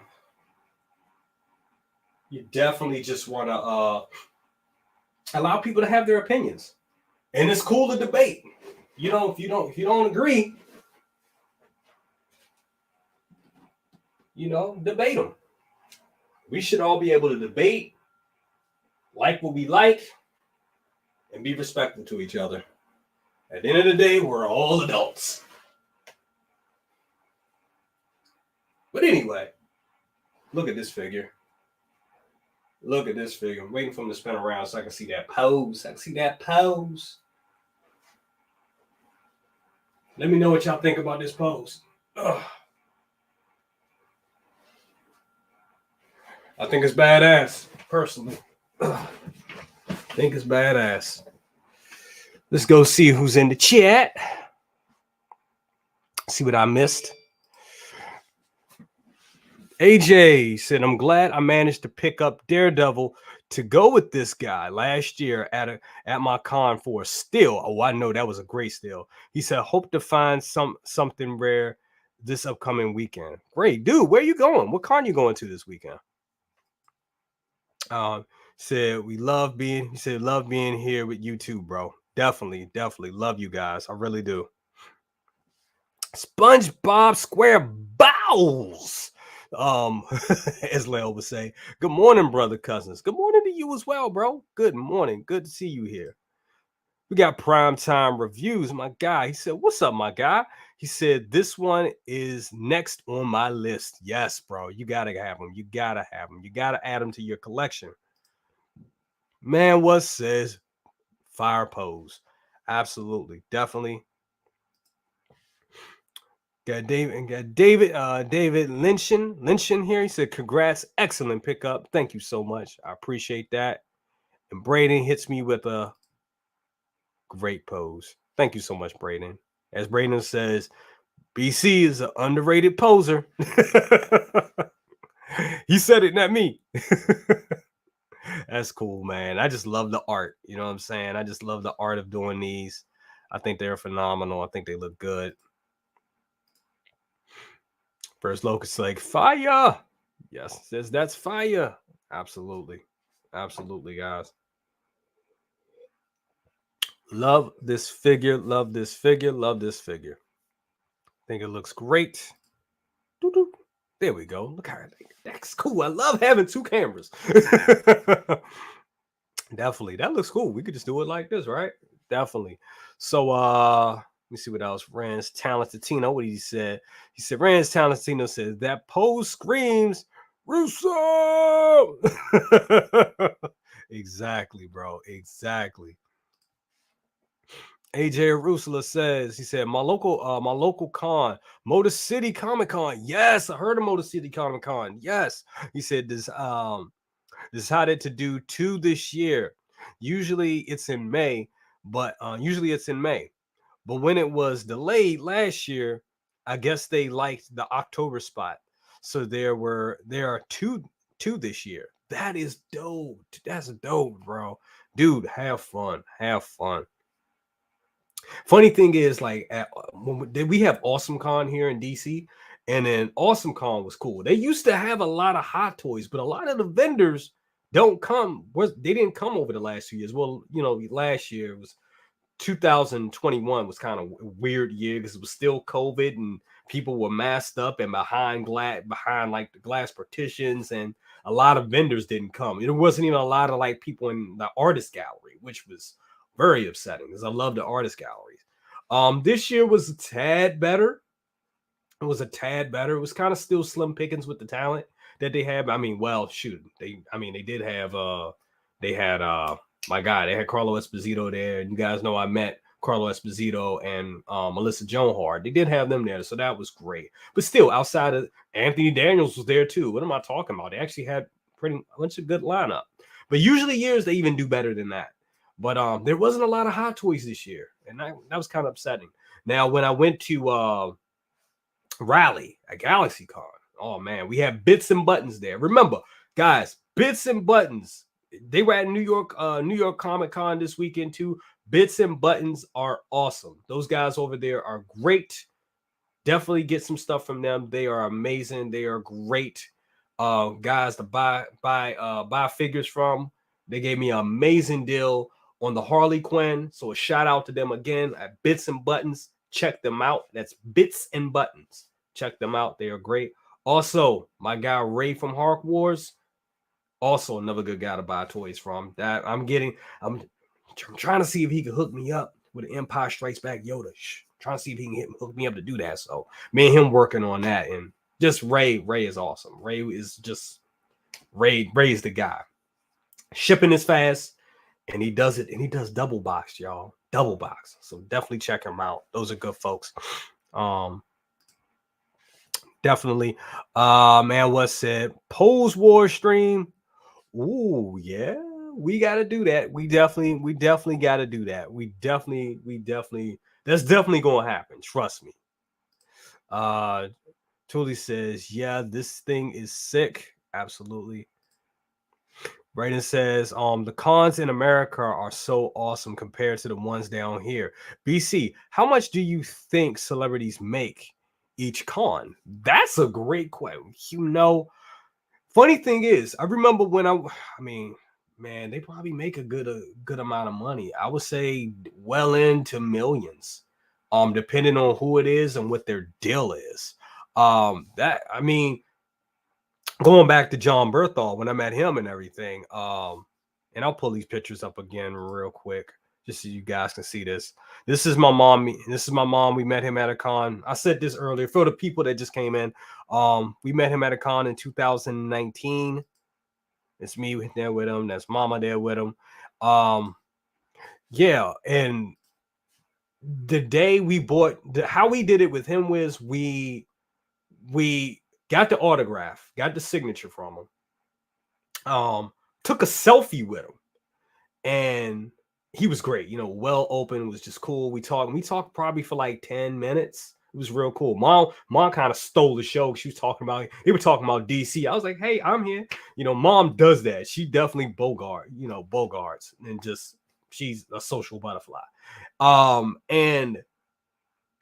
allow people to have their opinions. And it's cool to debate. You know, if you don't agree, you know, debate them. We should all be able to debate, like what we like, and be respectful to each other. At the end of the day, we're all adults. But anyway, look at this figure. Look at this figure. I'm waiting for him to spin around so I can see that pose. Let me know what y'all think about this pose. Ugh. I think it's badass, personally. Ugh. I think it's badass. Let's go see who's in the chat. See what I missed. AJ said, I'm glad I managed to pick up Daredevil to go with this guy last year at my con for a steal. Oh, I know that was a great steal. He said, hope to find something rare this upcoming weekend. Great, dude. Where you going? What con you going to this weekend? Said love being here with you too, bro. Definitely love you guys. I really do. SpongeBob SquareBowls. As Leo would say, good morning, brother cousins. Good morning to you as well, bro. Good morning. Good to see you here. We got primetime reviews, my guy. He said, what's up, my guy? He said, this one is next on my list. Yes, bro. You gotta have them. You gotta add them to your collection. Man, what says fire pose? Absolutely, definitely. Got David Lynchen here. He said, congrats, excellent pickup. Thank you so much. I appreciate that. And Braden hits me with a great pose. Thank you so much, Braden. As Braden says, BC is an underrated poser. He said it, not me. That's cool, man. I just love the art. You know what I'm saying? I just love the art of doing these. I think they're phenomenal. I think they look good. First Locust like fire. Yes, says that's fire. Absolutely, guys. Love this figure. I think it looks great. There we go. Look how that's cool. I love having two cameras. Definitely, that looks cool. We could just do it like this, right? Definitely. So let me see what else. Rand's Talented Tino, what he said. He said, Rand's Talented Tino says that pose screams Russo. Exactly, bro. Exactly. AJ Rusula says, he said, my local con, Motor City Comic Con. Yes, I heard of Motor City Comic Con. Yes. He said decided to do 2 this year. Usually it's in May, but when it was delayed last year, I guess they liked the October spot. So there are two this year. That is dope. That's dope, bro. Dude, have fun. Funny thing is, like, we have Awesome Con here in DC, And then Awesome Con was cool. They used to have a lot of Hot Toys, but a lot of the vendors don't come. They didn't come over the last 2 years. Well, last year was 2021 was kind of a weird year because it was still COVID and people were masked up and behind like the glass partitions, and a lot of vendors didn't come. There wasn't even a lot of like people in the artist gallery, which was very upsetting because I love the artist galleries. This year was a tad better. It was a tad better. It was kind of still slim pickings with the talent that they had. I mean, well, shoot, they did have they had my guy, they had Carlo Esposito there. And you guys know I met Carlo Esposito and Melissa Joan Hart. They did have them there, so that was great. But still, outside of Anthony Daniels was there too. What am I talking about? They actually had pretty much a good lineup. But usually years they even do better than that. But there wasn't a lot of Hot Toys this year, and that was kind of upsetting. Now, when I went to Rally at GalaxyCon, oh man, we had Bits and Buttons there. Remember, guys, Bits and Buttons, they were at New York Comic Con this weekend too. Bits and Buttons are awesome. Those guys over there are great. Definitely get some stuff from them. They are amazing. They are great guys to buy figures from. They gave me an amazing deal on the Harley Quinn. So a shout out to them again at Bits and Buttons. Check them out. That's Bits and Buttons. Check them out. They are great. Also, my guy Ray from Hark Wars, also another good guy to buy toys from. That I'm trying to see if he can hook me up with an Empire Strikes Back Yoda. Trying to see if he can hook me up to do that. So me and him working on that. And just Ray is awesome. Ray is the guy. Shipping is fast, and he does it, and he does double box, y'all. Double box. So definitely check him out. Those are good folks. Definitely. Man, what's it? Pose War stream. Ooh, yeah. We gotta do that. We definitely gotta do that. We definitely that's definitely gonna happen. Trust me. Tully says, yeah, this thing is sick. Absolutely. Brayden says, the cons in America are so awesome compared to the ones down here. BC, how much do you think celebrities make each con? That's a great question. Funny thing is, I remember when man, they probably make a good amount of money. I would say well into millions, depending on who it is and what their deal is. Going back to John Berthal, when I met him and everything, and I'll pull these pictures up again real quick, just so you guys can see this. This is my mom. We met him at a con. I said this earlier for the people that just came in. We met him at a con in 2019. It's me there with him. That's Mama there with him. Yeah, and the day we how we did it with him was we got the autograph, got the signature from him, took a selfie with him, and he was great. Well open, was just cool. We talked probably for like 10 minutes. It was real cool. Mom kind of stole the show. They were talking about DC. I was like, hey, I'm here. Mom does that. She definitely bogarts, and just she's a social butterfly. And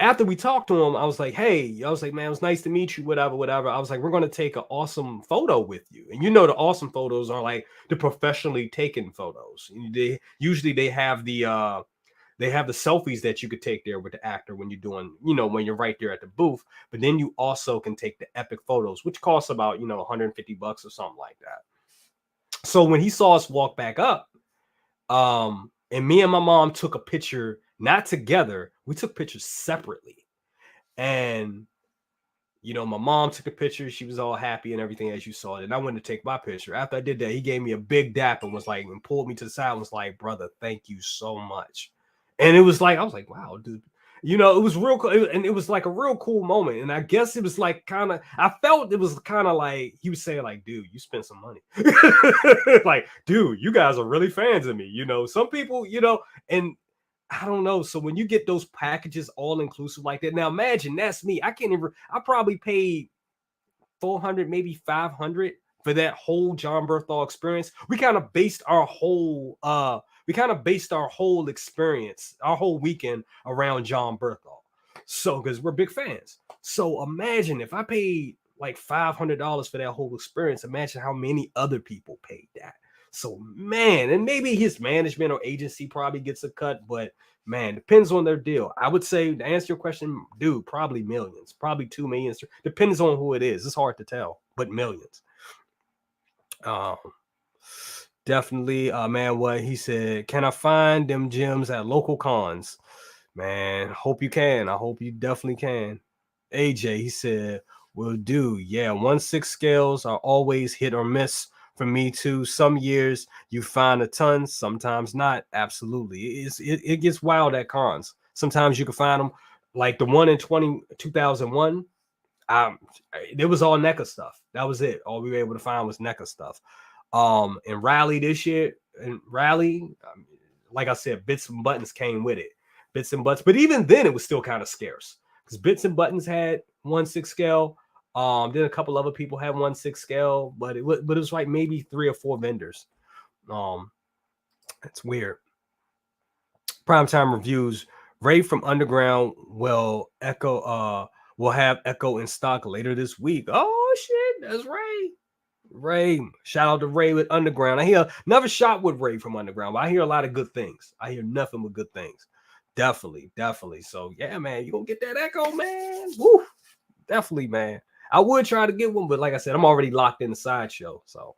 after we talked to him, I was like, man, it was nice to meet you, whatever. I was like, we're going to take an awesome photo with you. And the awesome photos are like the professionally taken photos. They have the selfies that you could take there with the actor when you're doing, when you're right there at the booth. But then you also can take the epic photos, which costs about, $150 or something like that. So when he saw us walk back up, and me and my mom took a picture, not together. We took pictures separately. And, my mom took a picture. She was all happy and everything as you saw it. And I went to take my picture. After I did that, he gave me a big dap and and pulled me to the side and was like, brother, thank you so much. And it was like, I was like, wow, dude. It was real cool. And it was like a real cool moment. And I guess it was like I felt it was kind of like he was saying, like, dude, you spent some money. Like, dude, you guys are really fans of me. Some people, and I don't know. So when you get those packages all inclusive like that, now imagine that's me. I probably paid 400, maybe 500 for that whole John Berthal experience. We kind of based our whole experience, our whole weekend around John Berthal. So, because we're big fans. So imagine if I paid like $500 for that whole experience. Imagine how many other people paid that. So, man, and maybe his management or agency probably gets a cut, but man, depends on their deal. I would say, to answer your question, dude, probably millions, probably 2 million. Depends on who it is. It's hard to tell, but millions. Um, Definitely, man. What he said, can I find them gems at local cons? Man, hope you can. I hope you definitely can. AJ, he said, will do. Yeah, 1/6 scales are always hit or miss for me too. Some years you find a ton, sometimes not. Absolutely. It gets wild at cons. Sometimes you can find them like the one in 2001. It was all NECA stuff. That was it. All we were able to find was NECA stuff. And Rally this year, and Rally, like I said, bits and buttons came with it. Bits and butts, but even then it was still kind of scarce because bits and buttons had 1/6 scale. Then a couple other people had 1/6 scale, but it was like maybe 3 or 4 vendors. It's weird. Primetime reviews. Ray from Underground will have Echo in stock later this week. Oh shit, that's Ray. Ray, shout out to Ray with Underground. I hear never shot with Ray from Underground, but I hear a lot of good things. I hear nothing but good things. Definitely. So yeah, man, you gonna get that Echo, man. Woo, definitely, man. I would try to get one, but like I said, I'm already locked in the sideshow. So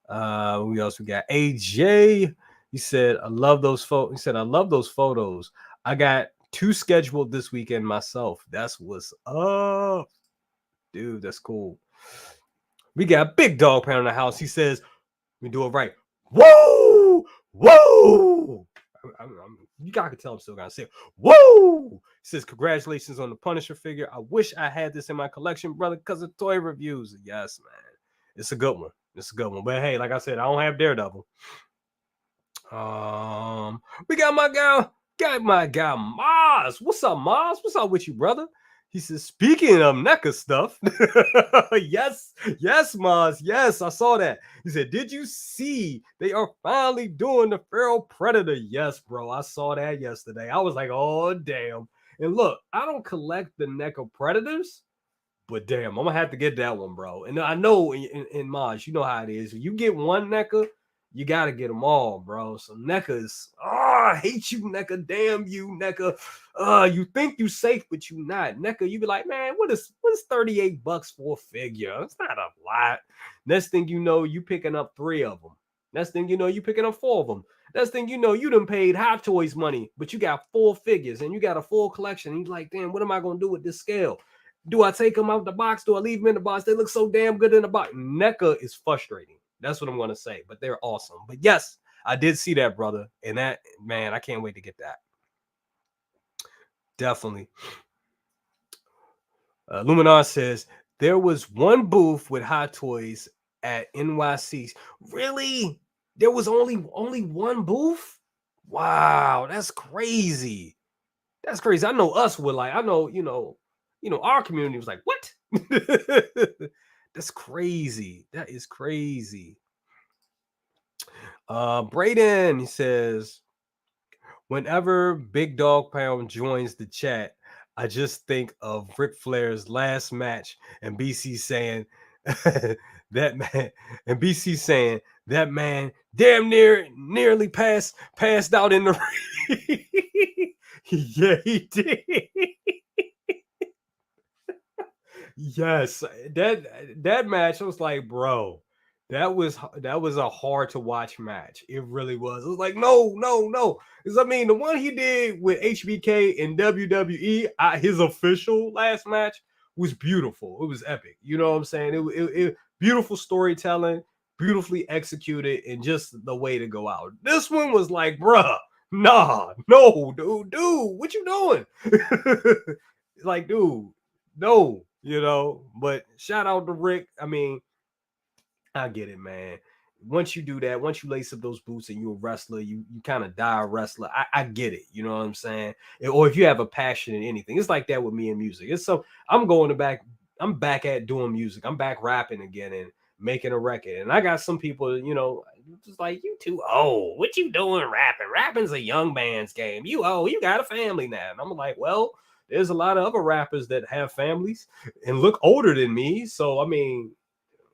who else we got? AJ. He said, I love those photos. He said, I love those photos. I got 2 scheduled this weekend myself. That's what's up. Dude, that's cool. We got Big Dog Pound in the house. He says, we do it right. Whoa! Whoa! You guys can tell I'm still gonna say, whoa! He says, congratulations on the Punisher figure. I wish I had this in my collection, brother, because of toy reviews. Yes, man. It's a good one. But hey, like I said, I don't have Daredevil. We got my guy Maz. What's up, Maz? What's up with you, brother? He says, speaking of NECA stuff, yes, Maz, yes, I saw that. He said, did you see they are finally doing the Feral Predator? Yes, bro, I saw that yesterday. I was like, oh, damn. And look, I don't collect the NECA Predators, but damn, I'm gonna have to get that one, bro. And I know in Maj, you know how it is. When you get one NECA, you gotta get them all, bro. So NECA is, I hate you, NECA. Damn you, NECA. You think you safe, but you not. NECA, you be like, man, what is $38 for a figure? It's not a lot. Next thing you know, you picking up 3 of them. Next thing you know, you picking up 4 of them. Next thing you know, you done paid Hot Toys money, but you got 4 figures and you got a full collection. And you're like, damn, what am I gonna do with this scale? Do I take them out the box? Do I leave them in the box? They look so damn good in the box. NECA is frustrating. That's what I'm going to say. But they're awesome. But yes, I did see that, brother. And that, man, I can't wait to get that. Definitely. Luminar says, there was one booth with Hot Toys at NYC. Really? There was only one booth? Wow, that's crazy. That's crazy. I know us would like, I know, our community was like, what? That's crazy. That is crazy. Brayden, he says, whenever Big Dog Pound joins the chat, I just think of Ric Flair's last match and BC saying that man, and BC saying that man damn nearly passed out in the ring. Yeah, he did. Yes, that match, I was like, bro, that was a hard to watch match. It really was. It was like, no. Because I mean, the one he did with HBK and WWE, his official last match was beautiful. It was epic. You know what I'm saying? It beautiful storytelling, beautifully executed, and just the way to go out. This one was like, bruh, nah, no, dude, what you doing? Like, dude, no. But shout out to Rick. I mean, I get it, man. Once you do that, once you lace up those boots and you're a wrestler, you kind of die a wrestler. I get it. You know what I'm saying? Or if you have a passion in anything, it's like that with me in music. It's so I'm back at doing music. I'm back rapping again and making a record. And I got some people, just like, you too old. What you doing rapping? Rapping's a young man's game. You got a family now. And I'm like, well, there's a lot of other rappers that have families and look older than me. So I mean,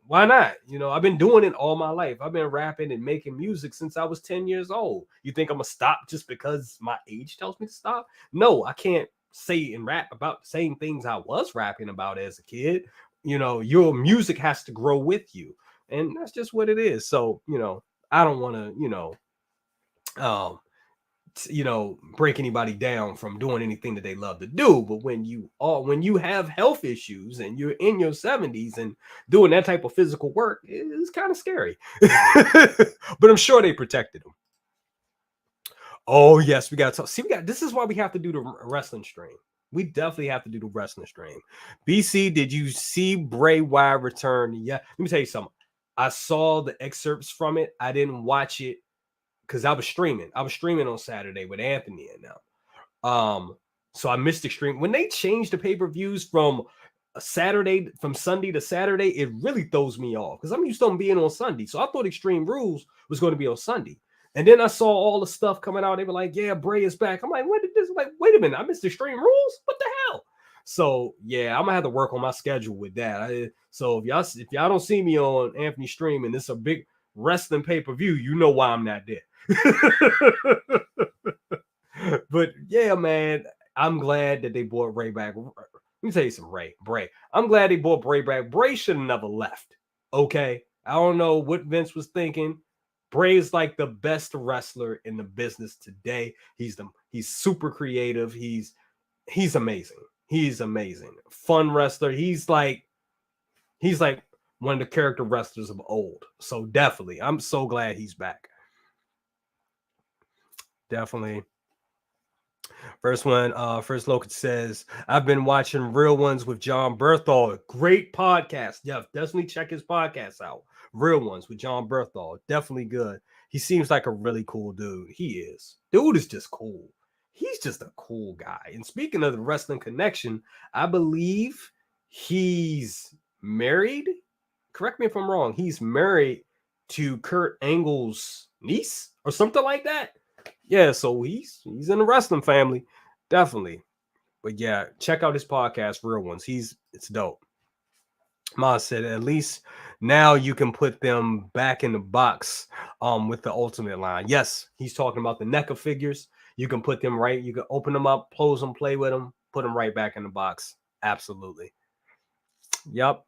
why not? You know, I've been doing it all my life. I've been rapping and making music since I was 10 years old. You think I'm gonna stop just because my age tells me to stop? No, I can't say and rap about the same things I was rapping about as a kid. You know, your music has to grow with you, and that's just what it is. So, you know, I don't want to, um, break anybody down from doing anything that they love to do. But when you have health issues and you're in your 70s and doing that type of physical work, it's kind of scary. But I'm sure they protected them. Oh yes, we got to see. This is why we have to do the wrestling stream. We definitely have to do the wrestling stream. BC, did you see Bray Wyatt return? Yeah, let me tell you something. I saw the excerpts from it. I didn't watch it because I was streaming. I was streaming on Saturday with Anthony and now. So I missed the stream. When they changed the pay-per-views from Sunday to Saturday, it really throws me off because I'm used to them being on Sunday. So I thought Extreme Rules was going to be on Sunday. And then I saw all the stuff coming out. They were like, yeah, Bray is back. I'm like, what did this? Like, wait a minute, I missed Extreme Rules? What the hell? So yeah, I'm gonna have to work on my schedule with that. So if y'all don't see me on Anthony stream and it's a big wrestling pay-per-view, you know why I'm not there. But yeah, man, I'm glad that they brought Ray back. Let me tell you some Bray. I'm glad they brought Bray back. Bray should have never left. Okay. I don't know what Vince was thinking. Bray is like the best wrestler in the business today. He's super creative. He's amazing. He's amazing. Fun wrestler. He's like one of the character wrestlers of old. So definitely, I'm so glad he's back. Definitely. First Locust says, I've been watching Real Ones with John Berthal. Great podcast. Yeah, definitely check his podcast out. Real Ones with John Berthal. Definitely good. He seems like a really cool dude. He is. Dude is just cool. He's just a cool guy. And speaking of the wrestling connection, I believe he's married. Correct me if I'm wrong. He's married to Kurt Angle's niece or something like that. Yeah, so he's in the wrestling family, definitely. But yeah, check out his podcast, Real Ones. It's dope. Ma said at least now you can put them back in the box with the ultimate line. Yes, he's talking about the NECA figures. You can put them right, you can open them up, close them, play with them, put them right back in the box. Absolutely. Yep.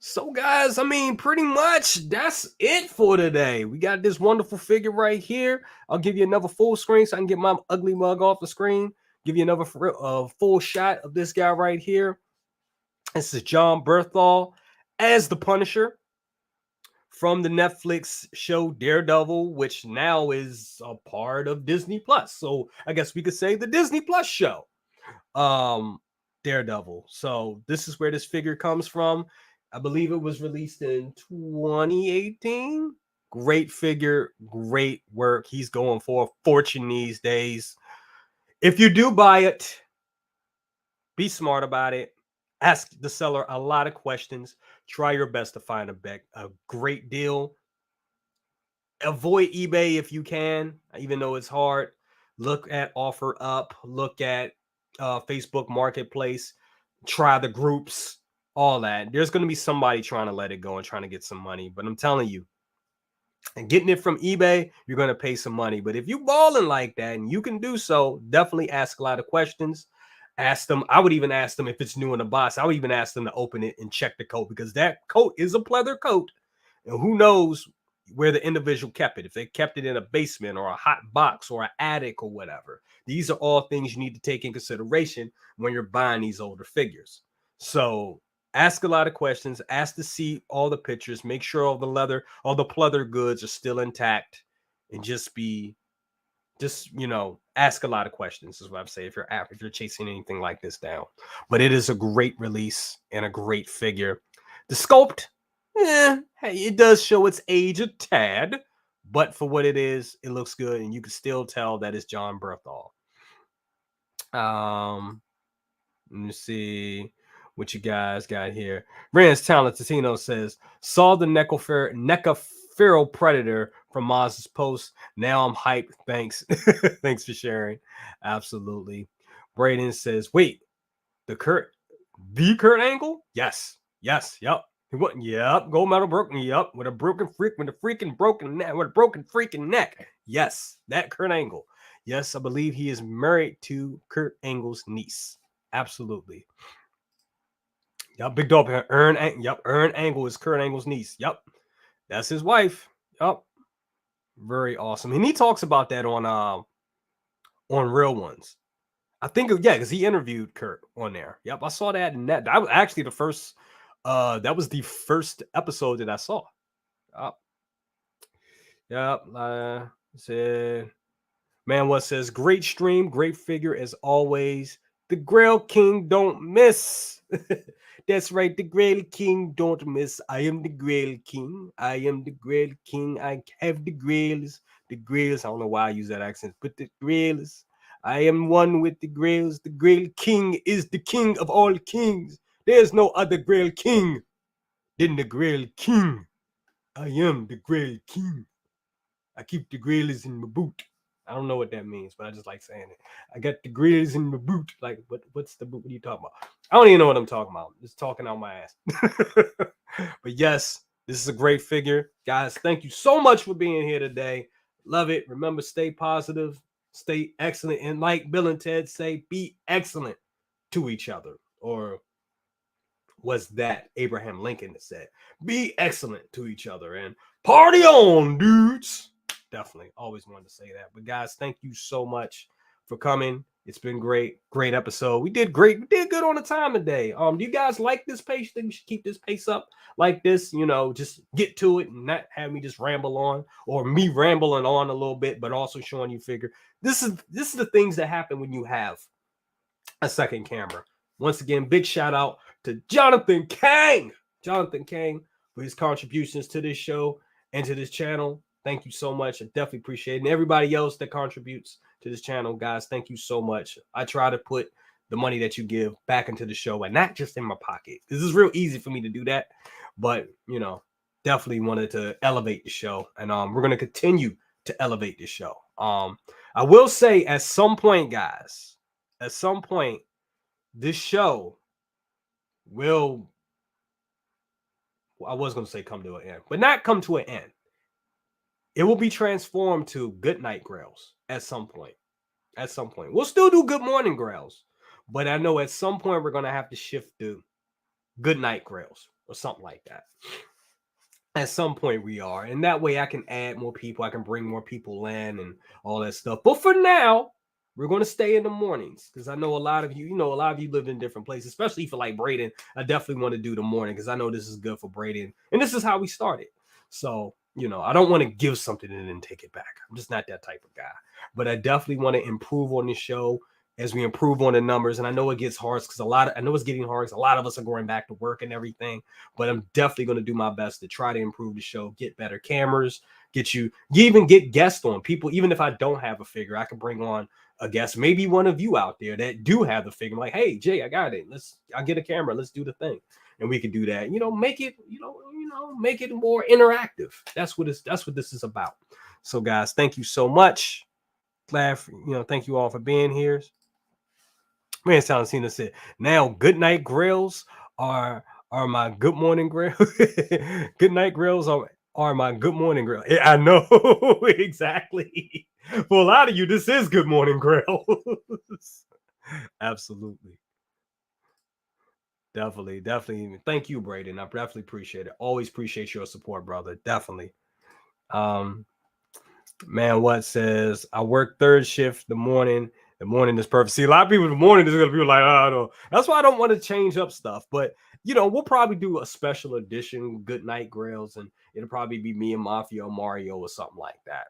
So, guys, I mean, pretty much that's it for today. We got this wonderful figure right here. I'll give you another full screen so I can get my ugly mug off the screen. Give you another full shot of this guy right here. This is John Berthal as the Punisher from the Netflix show Daredevil, which now is a part of Disney Plus. So I guess we could say the Disney Plus show. Daredevil. So this is where this figure comes from. I believe it was released in 2018. Great figure, great work. He's going for a fortune these days. If you do buy it, be smart about it. Ask the seller a lot of questions. Try your best to find a great deal. Avoid eBay if you can, even though it's hard. Look at OfferUp. Look at Facebook Marketplace. Try the groups. All that. There's going to be somebody trying to let it go and trying to get some money. But I'm telling you, and getting it from eBay, you're going to pay some money. But if you balling like that and you can do so, definitely ask a lot of questions. Ask them. I would even ask them if it's new in the box. I would even ask them to open it and check the coat because that coat is a pleather coat. And who knows where the individual kept it. If they kept it in a basement or a hot box or an attic or whatever. These are all things you need to take in consideration when you're buying these older figures. So ask a lot of questions. Ask to see all the pictures. Make sure all the pleather goods are still intact, and just ask a lot of questions is what I'm saying if you're chasing anything like this down. But it is a great release and a great figure. The sculpt, hey, it does show its age a tad, but for what it is, it looks good, and you can still tell that it's John Berthal. Let me see what you guys got here. Rand's Talent Tatino says, saw the NECA Feral Predator from Maz's post. Now I'm hyped. Thanks. Thanks for sharing. Absolutely. Braden says, wait, the Kurt Angle? Yes. Yep. What? Yep. Gold medal broken. Yep. With a freaking broken neck. Yes. That Kurt Angle. Yes, I believe he is married to Kurt Angle's niece. Absolutely. Yep. Big dog. Ern Angle is Kurt Angle's niece. Yep. That's his wife. Yep. Very awesome. And he talks about that on Real Ones. I think, yeah, because he interviewed Kurt on there. Yep, I saw that, and that was actually the first. That was the first episode that I saw. Yep. Said, man, what says great stream, great figure as always. The Grail King don't miss. That's right, the Grail King don't miss. I am the Grail King. I am the Grail King. I have the Grails. The Grails. I don't know why I use that accent, but the Grails. I am one with the Grails. The Grail King is the king of all kings. There's no other Grail King than the Grail King. I am the Grail King. I keep the Grails in my boot. I don't know what that means, but I just like saying it. I got the Grails in my boot. Like, what's the boot? What are you talking about? I don't even know what I'm talking about. Just talking out my ass. But yes, this is a great figure. Guys, thank you so much for being here today. Love it. Remember, stay positive, stay excellent. And like Bill and Ted say, be excellent to each other. Or was that Abraham Lincoln that said, be excellent to each other and party on, dudes. Definitely always wanted to say that. But guys, thank you so much for coming. It's been great episode. We did great. We did good on the time today. Do you guys like this pace? Think we should keep this pace up like this? You know, just get to it and not have me just ramble on, or me rambling on a little bit, but also showing you figure. This is the things that happen when you have a second camera. Once again, big shout out to Jonathan Kang for his contributions to this show and to this channel. Thank you so much. I definitely appreciate it. And everybody else that contributes to this channel, guys, thank you so much. I try to put the money that you give back into the show and not just in my pocket. This is real easy for me to do that, but you know, definitely wanted to elevate the show, and we're going to continue to elevate the show. I will say at some point, guys, this show will, I was going to say come to an end, but not come to an end. It will be transformed to Good Night Grails at some point. At some point. We'll still do Good Morning Grails, but I know at some point we're going to have to shift to Good Night Grails or something like that. At some point we are. And that way I can add more people. I can bring more people in and all that stuff. But for now, we're going to stay in the mornings because I know a lot of you, a lot of you live in different places, especially for like Braden. I definitely want to do the morning because I know this is good for Braden. And this is how we started. So, I don't want to give something and then take it back. I'm just not that type of guy. But I definitely want to improve on the show as we improve on the numbers. And I know it gets hard because I know it's getting hard because a lot of us are going back to work and everything. But I'm definitely going to do my best to try to improve the show, get better cameras, even get guests on people. Even if I don't have a figure, I can bring on a guest, maybe one of you out there that do have the figure. I'm like, hey, Jay, I got it. I'll get a camera. Let's do the thing. And we could do that, make it, make it more interactive. That's what this is about. So guys, thank you so much. Glad for, thank you all for being here. Man, Cena said, now Good Night Grails are my Good Morning Grails. Good Night Grails are my Good Morning Grail. Yeah, I know. Exactly. For a lot of you, this is Good Morning Grails. Absolutely. Definitely. Thank you, Braden. I definitely appreciate it. Always appreciate your support, brother. Definitely. Man, what says I work third shift the morning. The morning is perfect. See, a lot of people in the morning is gonna be like, I don't know. That's why I don't want to change up stuff. But we'll probably do a special edition Good Night Grails, and it'll probably be me and Mafia or Mario or something like that.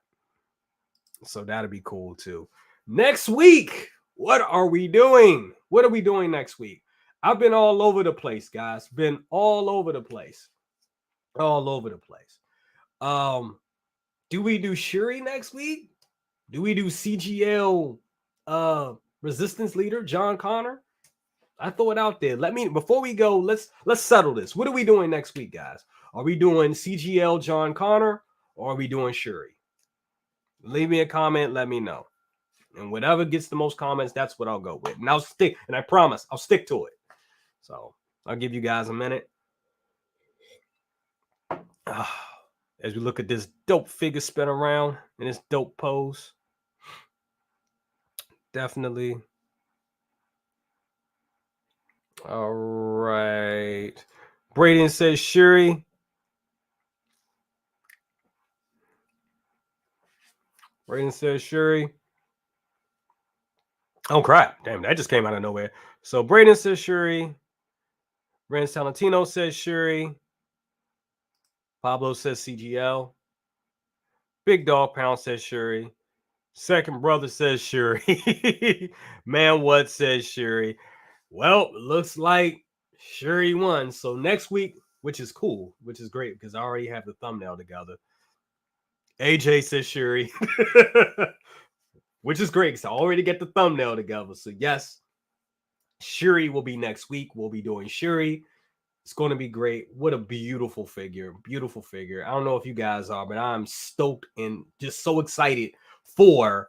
So that'll be cool too. Next week, what are we doing? What are we doing next week? I've been all over the place, guys. Been all over the place. All over the place. Do we do Shuri next week? Do we do CGL resistance leader John Connor? I throw it out there. Before we go, let's settle this. What are we doing next week, guys? Are we doing CGL John Connor, or are we doing Shuri? Leave me a comment. Let me know. And whatever gets the most comments, that's what I'll go with. And I'll stick. And I promise I'll stick to it. So I'll give you guys a minute. As we look at this dope figure spin around in this dope pose. Definitely. All right. Braden says Shuri. Braden says Shuri. Oh, crap. Damn, that just came out of nowhere. So Braden says Shuri. Rance Talentino says Shuri. Pablo says CGL. Big Dog Pound says Shuri. Second Brother says Shuri. Man, what says Shuri? Well, looks like Shuri won. So next week, which is cool, which is great because I already have the thumbnail together. AJ says Shuri, which is great because I already get the thumbnail together. So yes, Shuri will be next week. We'll be doing Shuri. It's going to be great. What a beautiful figure. Beautiful figure. I don't know if you guys are, but I'm stoked and just so excited for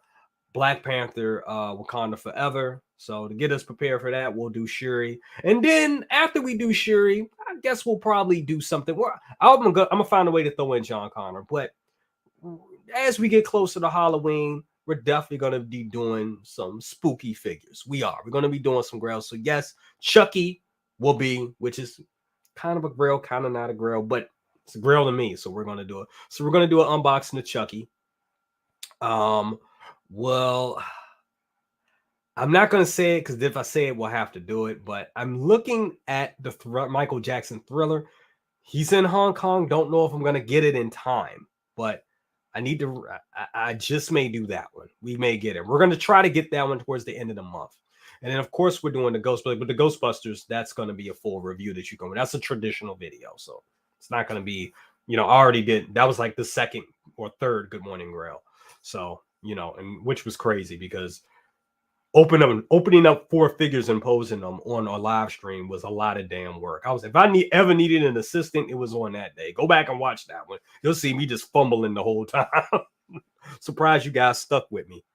Black Panther Wakanda Forever. So to get us prepared for that, we'll do Shuri. And then after we do Shuri, I guess we'll probably do something. I'm going to find a way to throw in John Connor. But as we get closer to Halloween, we're definitely going to be doing some spooky figures. We're going to be doing some Grails. So yes, Chucky will be, which is kind of a Grail, kind of not a Grail, but it's a Grail to me. So we're going to do it. So we're going to do an unboxing of Chucky. Well, I'm not going to say it because if I say it, we'll have to do it. But I'm looking at the Michael Jackson Thriller. He's in Hong Kong. Don't know if I'm going to get it in time, but I need to. I just may do that one. We may get it. We're going to try to get that one towards the end of the month. And then, of course, we're doing the Ghostbusters. But the Ghostbusters, that's going to be a full review that you can. That's a traditional video. So it's not going to be, I already did. That was like the second or third Good Morning Grail. So, and which was crazy because opening up 4 figures and posing them on a live stream was a lot of damn work. If I ever needed an assistant, it was on that day. Go back and watch that one. You'll see me just fumbling the whole time. Surprised you guys stuck with me.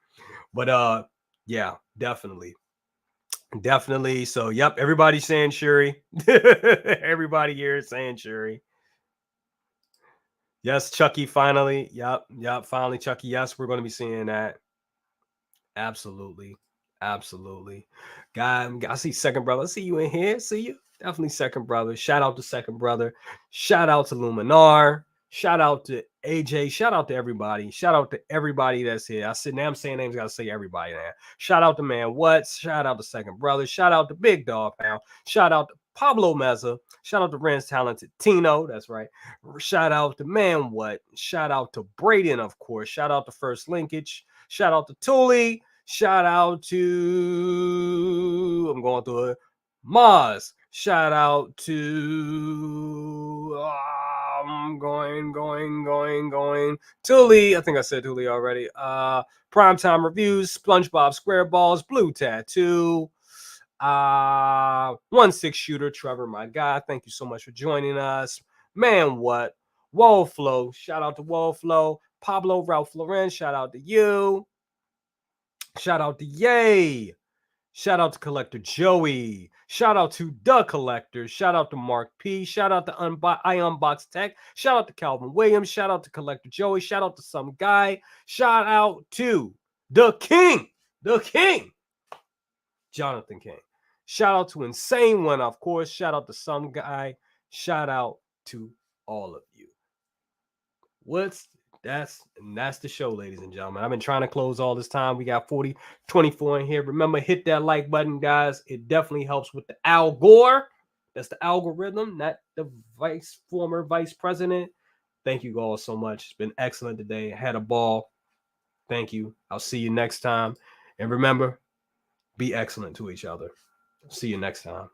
But yeah, definitely. So yep, everybody's saying Shuri. Everybody here is saying Shuri. Yes, Chucky finally. Yep, finally Chucky. Yes, we're going to be seeing that. Absolutely. Guy, I see Second Brother. I see you in here. See you. Definitely Second Brother. Shout out to Second Brother. Shout out to Luminar. Shout out to AJ. Shout out to everybody. Shout out to everybody that's here. Now I'm saying names. Got to say everybody now. Shout out to Man What. Shout out to Second Brother. Shout out to Big Dog Pound. Shout out to Pablo Meza. Shout out to Ren's Talented Tino. That's right. Shout out to Man What. Shout out to Braden, of course. Shout out to First Linkage. Shout out to Thule. Shout out to, I'm going through it, Maz. Shout out to, I'm going. Thule, I think I said Thule already. Primetime Reviews, SpongeBob SquareBalls, Blue Tattoo. 1-6 Shooter, Trevor, my guy. Thank you so much for joining us. Man, what? Wallflow. Shout out to Wallflow. Pablo Ralph Lauren. Shout out to you. Shout out to Yay. Shout out to Collector Joey. Shout out to The Collector. Shout out to Mark P. Shout out to I Unbox Tech. Shout out to Calvin Williams. Shout out to Collector Joey. Shout out to some guy. Shout out to the King. Jonathan King. Shout out to Insane One, of course. Shout out to some guy. Shout out to all of you. That's the show, ladies and gentlemen. I've been trying to close all this time. We got 24 in here. Remember, hit that like button, guys. It definitely helps with the algor. That's the algorithm, not the former vice president. Thank you all so much. It's been excellent today. I had a ball. Thank you. I'll see you next time. And remember, be excellent to each other. See you next time.